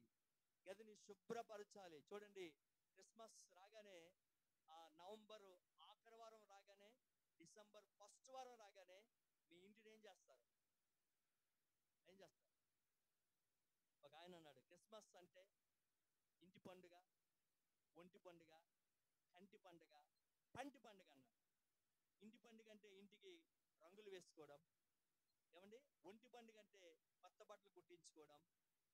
A: గదిని శుభ్రపరచాలి. చూడండి, క్రిస్మస్ రాగానే, నవంబర్ ఆఖరి వారం రాగానే, డిసెంబర్ ఫస్ట్ వారం రాగానే మీ ఇంటిని ఏం చేస్తారు? ఒక ఆయన అన్నాడు, క్రిస్మస్ అంటే ఇంటి పండుగ, ఒంటి పండుగ, కంటి పండుగ, పంటి పండుగ అన్నాడు. ఇంటి పండుగ అంటే ఇంటికి రంగులు వేసుకోవడం, ఏమండి. ఒంటి పండుగ అంటే కొత్త బట్టలు కుట్టించుకోవడం.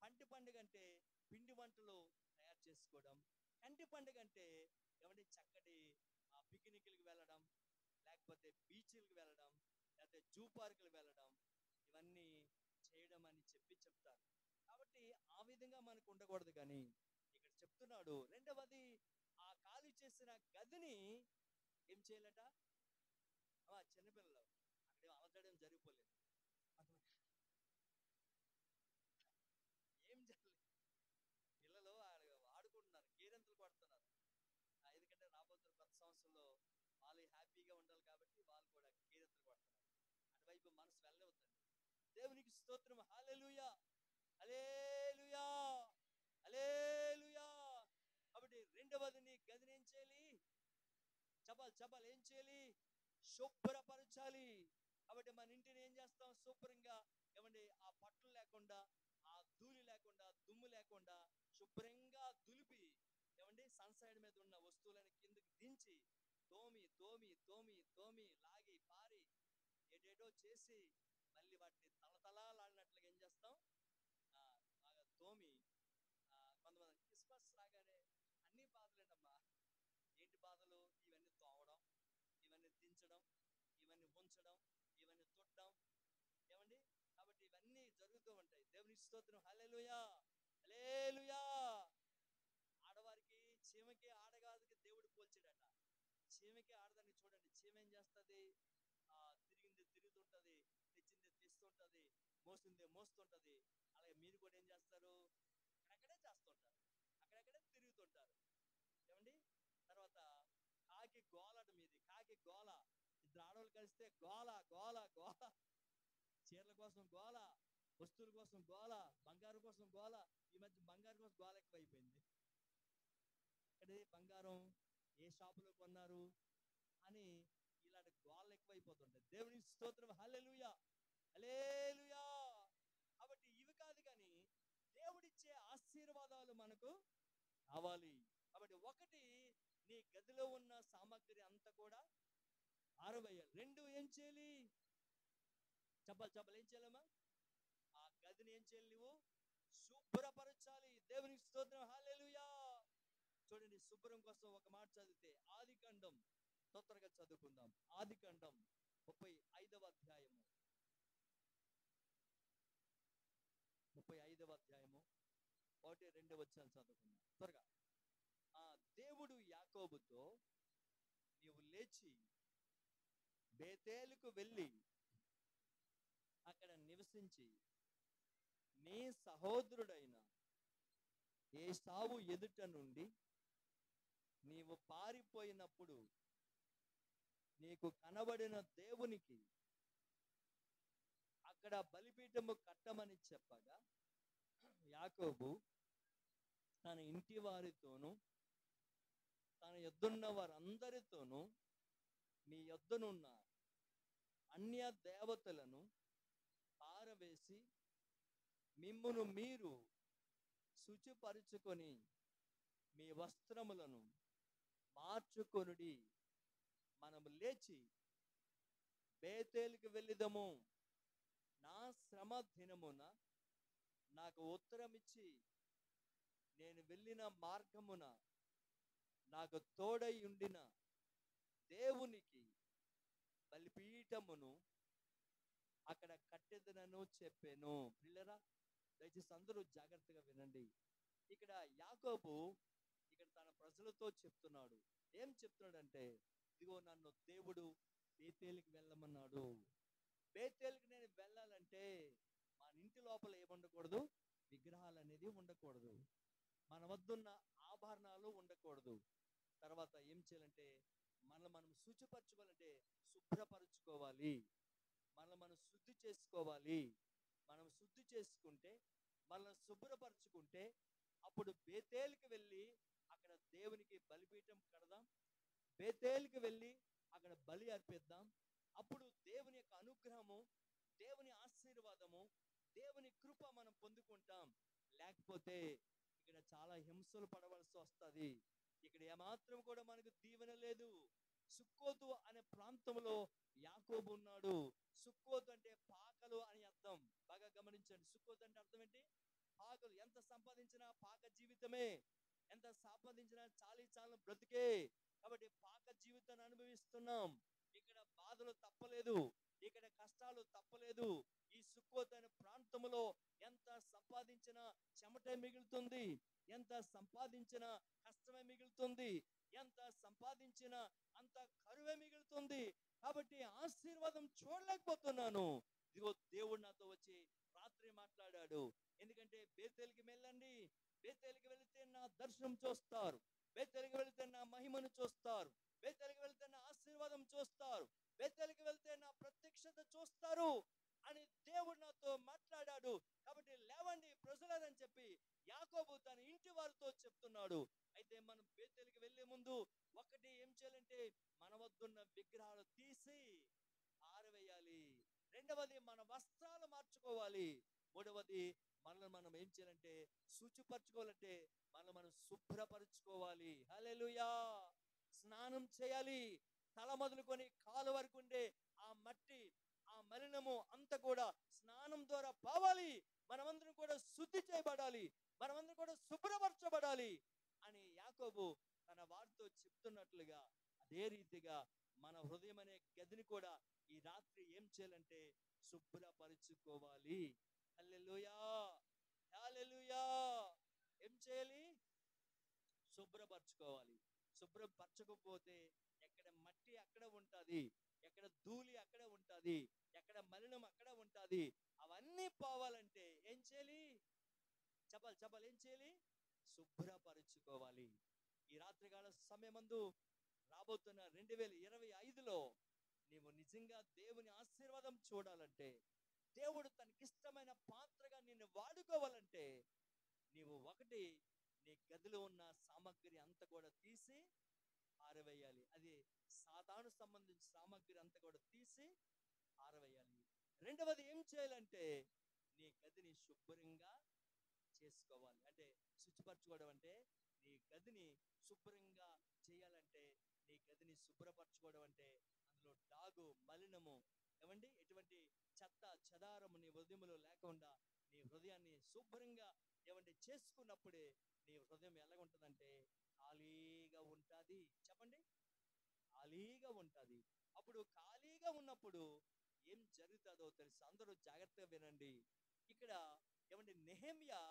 A: పంటి పండుగ అంటే పిండి వంటలు తయారు చేసుకోవడం. కంటి పండుగ అంటే ఏమండి చక్కటి పిక్నిక్లకు వెళ్ళడం, లేకపోతే బీచ్లకు వెళ్ళడం, లేకపోతే జూ పార్కులు వెళ్ళడం, ఇవన్నీ చేయడం అని చెప్తారు. కాబట్టి ఆ విధంగా మనకు ఉండకూడదు. కానీ ఇక్కడ చెప్తున్నాడు రెండవది, ఆ ఖాళీ చేసిన గదిని ఏం చేయాలట? చిన్నపిల్లలు అక్కడే అలజడం జరిగిపోలేదు, ఏం జరగలేదు. పిల్లలు ఆడుకుంటున్నారు, కేరింతలు కొడుతున్నారు. ఎందుకంటే రాబోతున్న కొత్త సంవత్సరంలో వాళ్ళు హ్యాపీగా ఉండాలి కాబట్టి వాళ్ళు కూడా కేరింతలు కొడుతున్నారు. అటువైపు మనసు వెళ్ళవద్దండి. దేవునికి స్తోత్రం. హల్లెలూయా, హల్లెలూయా, హల్లెలూయా. కాబట్టి రెండవది, నీ గదిని ఏం చేయాలి? చెప్పాలి. ఏం చేయాలి? శుభ్రపరచాలి. కాబట్టి మన ఇంటిని ఏం చేస్తాం? శుభ్రంగా, ఏమండి ఆ పట్లు లేకుండా, ఆ ధూళి లేకుండా, దుమ్ము లేకుండా శుభ్రంగా దులిపి, ఏమండి సన్సైడ్ మీద ఉన్న వస్తువులను కిందకి దించి తోమి తోమి తోమి తోమి లాగి పారి ఏటేటో చేసి మళ్ళీ వాటిని తలతలాడినట్లుగా ఏం చేస్తాం? బాగా తోమి. కొంతమంది క్రిస్మస్ రాగానే అన్ని బాధలేనమ్మా. ఏంటి బాధలు? ఇవన్నీ తోమడం, ఇవన్నీ దించడం, ఇవన్నీ ఉంచడం, ఇవన్నీ తుట్టడం, ఏమండి. కాబట్టి ఇవన్నీ జరుగుతూ ఉంటాయి. దేవునికి స్తోత్రం. హల్లెలూయా, హల్లెలూయా. ఆడవారికి చీమకి ఆడగాదికి దేవుడు పోల్చాడట. చీమకి ఆడదాన్ని చూడండి, చీమ ఏం చేస్తుంది? తిరిగింది తిరుగుతుంటది, తెచ్చింది తెస్తుంటది, మోసింది మోస్తుంటది. అలాగే మీరు కూడా ఏం చేస్తారు? అక్కడక్కడే చేస్తుంటారు, అక్కడక్కడే తిరుగుతుంటారు. గోలట మీది, కాకి గోల. ఇద్దరు ఆడవాళ్ళు కలిస్తే గోల గోల గోల. చీరల కోసం గోల, వస్తువుల కోసం గోల, బంగారం కోసం గోల. ఈ మధ్య బంగారం కోసం గోల ఎక్కువైపోయింది. అక్కడే బంగారం ఏ షాపులో కొన్నారు అని ఇలాంటి గోళ్ళు ఎక్కువైపోతుంటాయి. దేవుని స్తోత్రం, హల్లెలూయా హల్లెలూయా. కాబట్టి ఇవి కాదు, కానీ దేవుడిచ్చే ఆశీర్వాదాలు మనకు కావాలి. కాబట్టి ఒకటి, నీ గదిలో ఉన్న సామాగ్రి అంతా కూడా ఆరవేయాలి. రెండు, ఏం చేయాలి? చెప్పాలి చెప్పాలి, ఏం చేయాలమ్మా? ఆ గదిని ఏం చేయాలి? నువ్వు శుభ్రపరచాలి. దేవునికి స్తోత్రం, హల్లెలూయా. చూడండి, శుభ్రం కోసం ఒక మాట చదివితే ఆదికాండం, తొందరగా చదువుకుందాం. ఆదికాండం 35వ అధ్యాయము, 35వ అధ్యాయము 1-2 వచనాలు చదువుకుందాం త్వరగా. దేవుడు యాకోబుతో, నీవు లేచి బేతేలుకు వెళ్ళి అక్కడ నివసించి నీ సహోదరుడైన ఏసావు ఎదుట నుండి నీవు పారిపోయినప్పుడు నీకు కనబడిన దేవునికి అక్కడ బలిపీఠము కట్టమని చెప్పగా, యాకోబు తన ఇంటి వారితోనూ తన యొద్దన్న వారందరితోనూ మీ యొద్దనున్న అన్య దేవతలను పారవేసి మిమ్మును మీరు శుచిపరుచుకొని మీ వస్త్రములను మార్చుకొనుడి. మనము లేచి బేతేలుకి వెళ్ళిదము. నా శ్రమ దినమున నాకు ఉత్తరమిచ్చి నేను వెళ్ళిన మార్గమున నాకు తోడై ఉండిన దేవునికి బలిపీఠమును అక్కడ కట్టెదనను చెప్పాను. పిల్లరా, దయచేసి అందరూ జాగ్రత్తగా వినండి. ఇక్కడ యాకోబు ఇక్కడ తన ప్రజలతో చెప్తున్నాడు. ఏం చెప్తున్నాడంటే, ఇదిగో నన్ను దేవుడు బేతేలుకి వెళ్ళమన్నాడు. బేతేలుకి నేను వెళ్ళాలంటే మన ఇంటి లోపల ఏముండకూడదు? విగ్రహాలు అనేది ఉండకూడదు. మన వద్దున్న ఆభరణాలు ఉండకూడదు. తర్వాత ఏం చేయాలంటే, మనం శుచిపరచుకోవాలంటే శుభ్రపరచుకోవాలి. మనం శుద్ధి చేసుకోవాలి. మనం శుద్ధి చేసుకుంటే, మనం శుభ్రపరచుకుంటే, అప్పుడు బేతేలుకి వెళ్ళి అక్కడ దేవునికి బలిపీఠం కడదాం. బేతేలుకి వెళ్ళి అక్కడ బలి అర్పిద్దాం. అప్పుడు దేవుని యొక్క అనుగ్రహము, దేవుని ఆశీర్వాదము, దేవుని కృప మనం పొందుకుంటాం. లేకపోతే ఇక్కడ చాలా హింసలు పడవలసి వస్తుంది. ఇక్కడ ఏమాత్రం కూడా మనకు దీవెన లేదు. సుక్కోతు అనే ప్రాంతంలో యాకోబు ఉన్నాడు. సుక్కోతు అంటే పాకలు అని అర్థం. బాగా గమనించండి. సుక్కోతు అంటే అర్థం ఏంటి? పాకలు. ఎంత సంపాదించినా పాక జీవితమే, ఎంత సంపాదించినా చాలు బ్రతికే. కాబట్టి పాక జీవితాన్ని అనుభవిస్తున్నాం. ఇక్కడ బాధలు తప్పలేదు, ఇక్కడ కష్టాలు తప్పలేదు. ఈ సుక్కోతు అనే ప్రాంతంలో ఎంత సంపాదించినా చెమటే మిగులుతుంది, ఎంత సంపాదించినా కష్టమే మిగులుతుంది, ఎంత సంపాదించినా అంత కరువే మిగులుతుంది. కాబట్టి ఆశీర్వాదం చూడలేకపోతున్నాను. ఇదిగో దేవుడు నాతో వచ్చి రాత్రి మాట్లాడాడు. ఎందుకంటే బేతేలుకి వెళ్ళండి, బేతేలుకి వెళితే నా దర్శనం చూస్తారు, బేతేలుకి వెళితే నా మహిమను చూస్తారు, బేతేలుకి వెళితే నా ఆశీర్వాదం చూస్తారు, బేతేలుకి వెళ్తే నా ప్రత్యక్షత చూస్తారు అని దేవుడు నాతో మాట్లాడాడు. కాబట్టి లేవండి ప్రజలని చెప్పి యాకోబు తన ఇంటి వారితో చెప్తున్నాడు. అయితే మనం బేతేలుకి వెళ్లే ముందు ఒకటి ఏం చేయాలంటే, మన వద్దున్న విగ్రహాలు తీసి ఆరవేయాలి. రెండవది, మన వస్త్రాలు మార్చుకోవాలి. మూడవది, మనం ఏం చేయాలంటే, శుచిపరచుకోవాలంటే మనం శుభ్రపరచుకోవాలి. హల్లెలూయా. స్నానం చేయాలి. తల మొదలుకొని కాలు వరకు ఉండే ఆ మట్టి, ఆ మలినము అంతా కూడా స్నానం ద్వారా పోవాలి. మనమందరం కూడా శుద్ధి చేయబడాలి, మనమందరం కూడా శుభ్రపరచబడాలి అని యాకోబు తన వారితో చెప్తున్నట్లుగా, అదే రీతిగా మన హృదయం అనే గదిని కూడా ఈ రాత్రి ఏం చేయాలంటే శుభ్రపరచుకోవాలి. హల్లెలూయా హల్లెలూయా. ఏం చేయాలి? శుభ్రపరచుకోవాలి. శుభ్రపరచకపోతే ఎక్కడ మట్టి అక్కడ ఉంటది, ఎక్కడ ధూళి అక్కడ ఉంటది, ఎక్కడ మలినం అక్కడ ఉంటది. అవన్నీ పోవాలంటే ఏం చేయాలి? చెప్పాలి ఏం చేయాలి? శుభ్రపరచుకోవాలి. ఈ రాత్రికాల సమయమందు రాబోతున్న 2025లో నీవు నిజంగా దేవుని ఆశీర్వాదం చూడాలంటే, దేవుడు తనకిష్టమైన పాత్రగా నిన్ను వాడుకోవాలంటే, నీవు ఒకటి నీ గదిలో ఉన్న సామగ్రి అంతా కూడా తీసి ఆరవేయాలి. అది సాతాను సంబంధించిన సామగ్రి అంతా కూడా తీసి ఆరవేయాలి. రెండవది ఏం చేయాలంటే, నీ గదిని శుభ్రంగా చేసుకోవాలి. అంటే శుచిపరచుకోవడం అంటే, నీ గదిని శుభ్రంగా చేయాలంటే, నీ గదిని శుభ్రపరచుకోవడం అంటే, అందులో డాగు మలినము ఏమండి ఎటువంటి చెత్త చెదారము నీ హృదయంలో లేకుండా నీ హృదయాన్ని శుభ్రంగా ఏమండి చేసుకున్నప్పుడే నీ హృదయం ఎలాగుంటుందంటే ఖాళీగా ఉంటుంది. చెప్పండి, ఖాళీగా ఉంటుంది. అప్పుడు ఖాళీగా ఉన్నప్పుడు ఏం జరుగుతుందో తెలుసు. అందరూ జాగ్రత్తగా వినండి. ఇక్కడ ఏమంటే నెహెమ్యా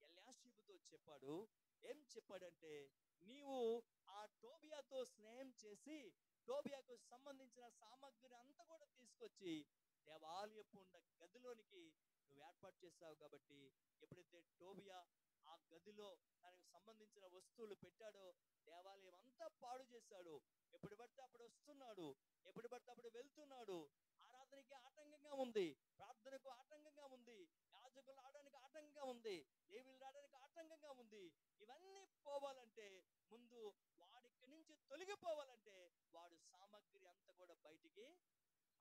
A: ఎల్యాషీబుతో చెప్పాడు. ఏం చెప్పాడంటే, నీవు ఆ టోబియాతో స్నేహం చేసి టోబియాకు సంబంధించిన సామగ్రి అంతా కూడా తీసుకొచ్చి దేవాలయపు ఉన్న గదిలోనికి నువ్వు ఏర్పాటు చేస్తావు. కాబట్టి ఎప్పుడైతే టోబియా ఆ గదిలో దానికి సంబంధించిన వస్తువులు పెట్టాడో, దేవాలయం అంతా పాడు చేశాడు. ఎప్పుడు పడితే అప్పుడు వస్తున్నాడు, ఎప్పుడు పడితే అప్పుడు వెళ్తున్నాడు. ఆరాధనకి ఆటంకంగా ఉంది, ప్రార్థనకు ఆటంకంగా ఉంది, యాజకులు ఆడడానికి ఆటంకంగా ఉంది, లేవీయులు రావడానికి ఆటంకంగా ఉంది. ఇవన్నీ పోవాలంటే ముందు వాడిక్కడి నుంచి తొలగిపోవాలంటే వాడు సామగ్రి అంతా కూడా బయటికి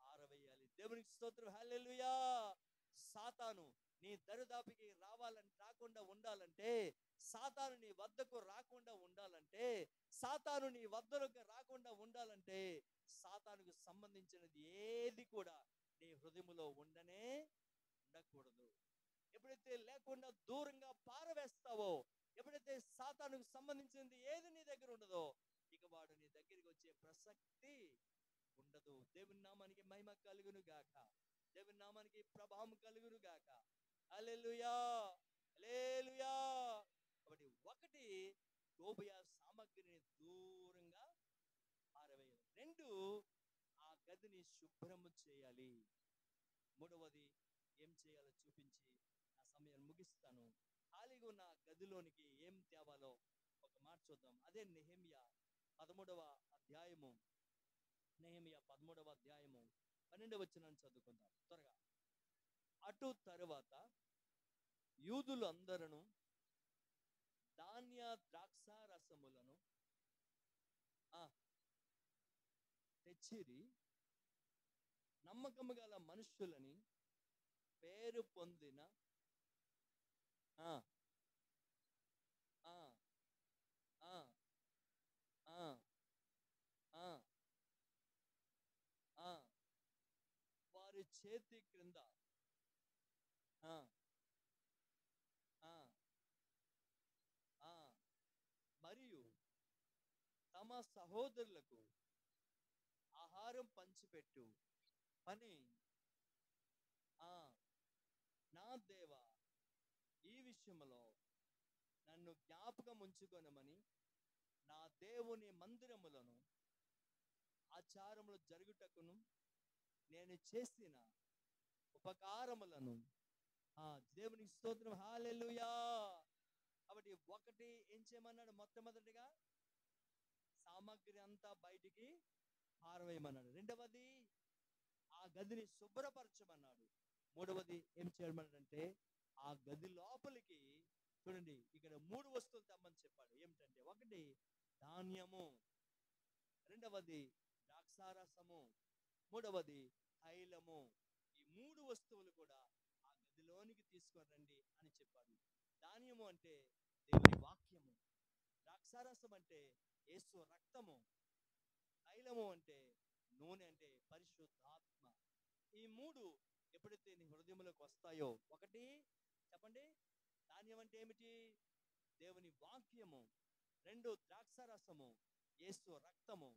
A: ఆరవేయాలి. దేవునికి స్తోత్రం, హల్లెలూయా. సాతాను నీ దరిదాపుకి రాకుండా ఉండాలంటే, సాతాను నీ వద్దకు రాకుండా ఉండాలంటే, సాతాను నీ వద్దకు రాకుండా ఉండాలంటే, సాతానుకు సంబంధించినది ఏది కూడా నీ హృదయంలో ఉండకూడదు. ఎప్పుడైతే లేకుండా దూరంగా పారవేస్తావో, ఎప్పుడైతే సాతానుకు సంబంధించినది ఏది నీ దగ్గర ఉండదో, ఇక వాడు నీ దగ్గరికి వచ్చే ప్రసక్తి ఉండదు. దేవుని నామానికి మహిమ కలుగును గాక, దేవుని నామానికి ప్రభావం కలుగును గాక. హల్లెలూయా, హల్లెలూయా. కాబట్టి ఒకటి, టోబియా సామగ్రిని దూరంగా పారవేయాలి. రెండు, ఆ గదిని శుభ్రము చేయాలి. మూడవది ఏం చేయాలో చూపించి నా సమయాన్ని ముగిస్తాను. ఖాళీగా ఉన్న గదిలోనికి ఏం తేవాలో ఒక మాట చూద్దాం. అదే నెహెమ్యా 13వ అధ్యాయము, నెహెమ్యా 13వ అధ్యాయము 12వ వచనాన్ని చదువుకుందాం త్వరగా. అటు తరువాత యూదులు అందరూ ధాన్య ద్రాక్ష రసములను తెచ్చిరి, నమ్మకము గల మనుష్యులని పేరు పొందిన వారి చేతి క్రింద మరియు తమ సహోదరులకు ఆహారం పంచిపెట్టు పని నా దేవా, ఈ విషయంలో నన్ను జ్ఞాపకం ఉంచుకొనమని నా దేవుని మందిరములను ఆచారములు జరుగుటకును నేను చేసిన ఉపకారములను దేవునికి స్తోత్రం, హల్లెలూయా. కాబట్టి ఒకటి ఏం చేయమన్నాడు? మొట్టమొదటిగా సామగ్రి అంతా బయటికి పారవేయమన్నాడు. రెండవది ఆ గదిని శుభ్రపరచమన్నాడు. మూడవది ఏం చేయమన్నాడంటే, ఆ గది లోపలికి చూడండి, ఇక్కడ 3 వస్తువులు తెమ్మని చెప్పాడు. ఏమిటంటే, ఒకటి ధాన్యము, రెండవది ద్రాక్షారసము, మూడవది తైలము. ఈ 3 వస్తువులు కూడా ఆ గదిలోనికి తీసుకొని రండి అని చెప్పాడు. ధాన్యము అంటే దేవుని వాక్యము, ద్రాక్షారసం అంటే యేసు రక్తము, తైలము అంటే నూనె అంటే పరిశుద్ధాత్మ. ఈ 3 ఎప్పుడైతే నీ హృదయంలోకి వస్తాయో, ఒకటి చెప్పండి, ధాన్యం అంటే ఏమిటి? దేవుని వాక్యము. రెండు, ద్రాక్షారసము, యేసు రక్తము.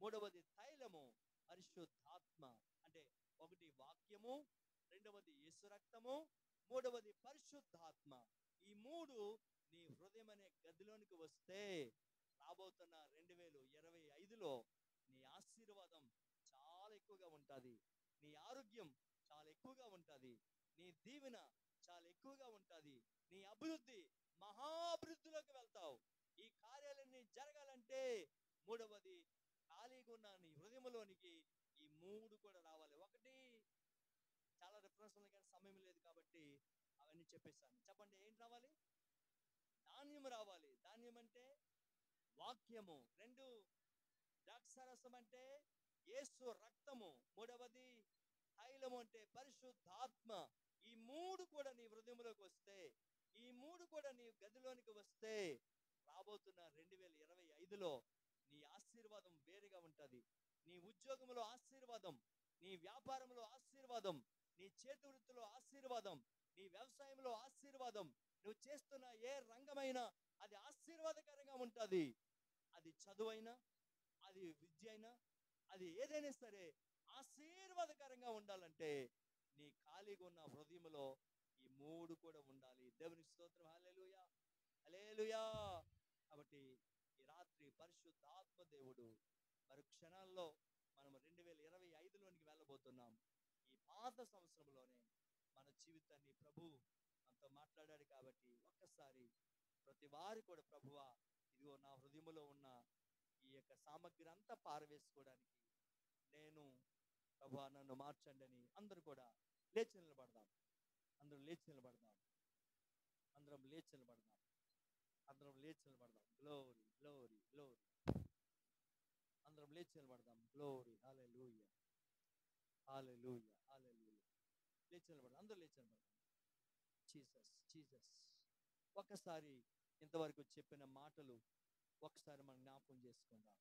A: మూడవది తైలము, పరిశుద్ధాత్మ. అంటే ఒకటి వాక్యము, రెండవది యేసు రక్తము, మూడవది పరిశుద్ధాత్మ. ఈ 3 నీ హృదయం అనే గదిలోనికి వస్తే రాబోతున్న 2025లో నీ ఆశీర్వాదం చాలా ఎక్కువగా ఉంటుంది, నీ ఆరోగ్యం చాలా ఎక్కువగా ఉంటుంది, నీ దీవెన చాలా ఎక్కువగా ఉంటుంది, నీ అభివృద్ధి మహా అభివృద్ధిలోకి వెళ్తావు. ఈ కార్యాలన్నీ జరగాలంటే మూడవది ఖాళీగా ఉన్న నీ హృదయంలోనికి ఈ మూడు కూడా రావాలి. ఒకటి చాలా రిఫరెన్స్ ఉంది కానీ సమయం లేదు కాబట్టి అవన్నీ చెప్పేశాను. చెప్పండి, ఏంటి రావాలి? ధాన్యం రావాలి. ధాన్యం అంటే వాక్యము. రెండు, ద్రాక్షారసం అంటే యేసు రక్తము. మూడవది తైలము అంటే పరిశుద్ధాత్మ. ఈ మూడు కూడా నీ హృదయంలోకి వస్తే, ఈ మూడు కూడా నీ గదిలోనికి వస్తే రాబోతున్న 2025లో నీ ఆశీర్వాదం వేరుగా ఉంటది. నీ ఉద్యోగంలో ఆశీర్వాదం, నీ వ్యాపారంలో ఆశీర్వాదం, నీ చేతి వృత్తిలో ఆశీర్వాదం, నీ వ్యవసాయంలో ఆశీర్వాదం, నువ్వు చేస్తున్న ఏ రంగమైనా అది ఆశీర్వాదకరంగా ఉంటది. అది చదువైనా, అది విద్య అయినా, అది ఏదైనా సరే ఆశీర్వాదకరంగా ఉండాలంటే నీ ఖాళీగా ఉన్న హృదయంలో ఈ మూడు కూడా ఉండాలి. దేవునికి స్తోత్రం. హల్లెలూయా, హల్లెలూయా. కాబట్టి ఈ రాత్రి పరిశుద్ధాత్మ దేవుడు మరి క్షణాల్లో మనం 2025లోనికి వెళ్ళబోతున్నాం. ఈ పాత సంవత్సరంలోనే మన జీవితాన్ని ప్రభు మనతో మాట్లాడాడు. కాబట్టి ఒక్కసారి ప్రతి వారు కూడా, ప్రభువా ఇదిగో నా హృదయంలో ఉన్న ఈ యొక్క సామగ్రి అంతా పారవేసుకోవడానికి నేను, ప్రభువా నన్ను మార్చండి అని అందరూ కూడా లేచి నిలబడదాం. అందరం లేచి నిలబడదాం. అందరం లేచి నిలబడదాం. అందరం లేచి నిలబడదాం. Glory, glory, glory. అందరం లేచి నిలబడదాం. Glory, hallelujah, hallelujah, hallelujah. లేచి నిలబడదాం. అందరూ లేచి నిలబడదాం. Jesus, Jesus. ఒక్కసారి ఇంతవరకు చెప్పిన మాటలు ఒకసారి మనం జ్ఞాపకం చేసుకుందాం.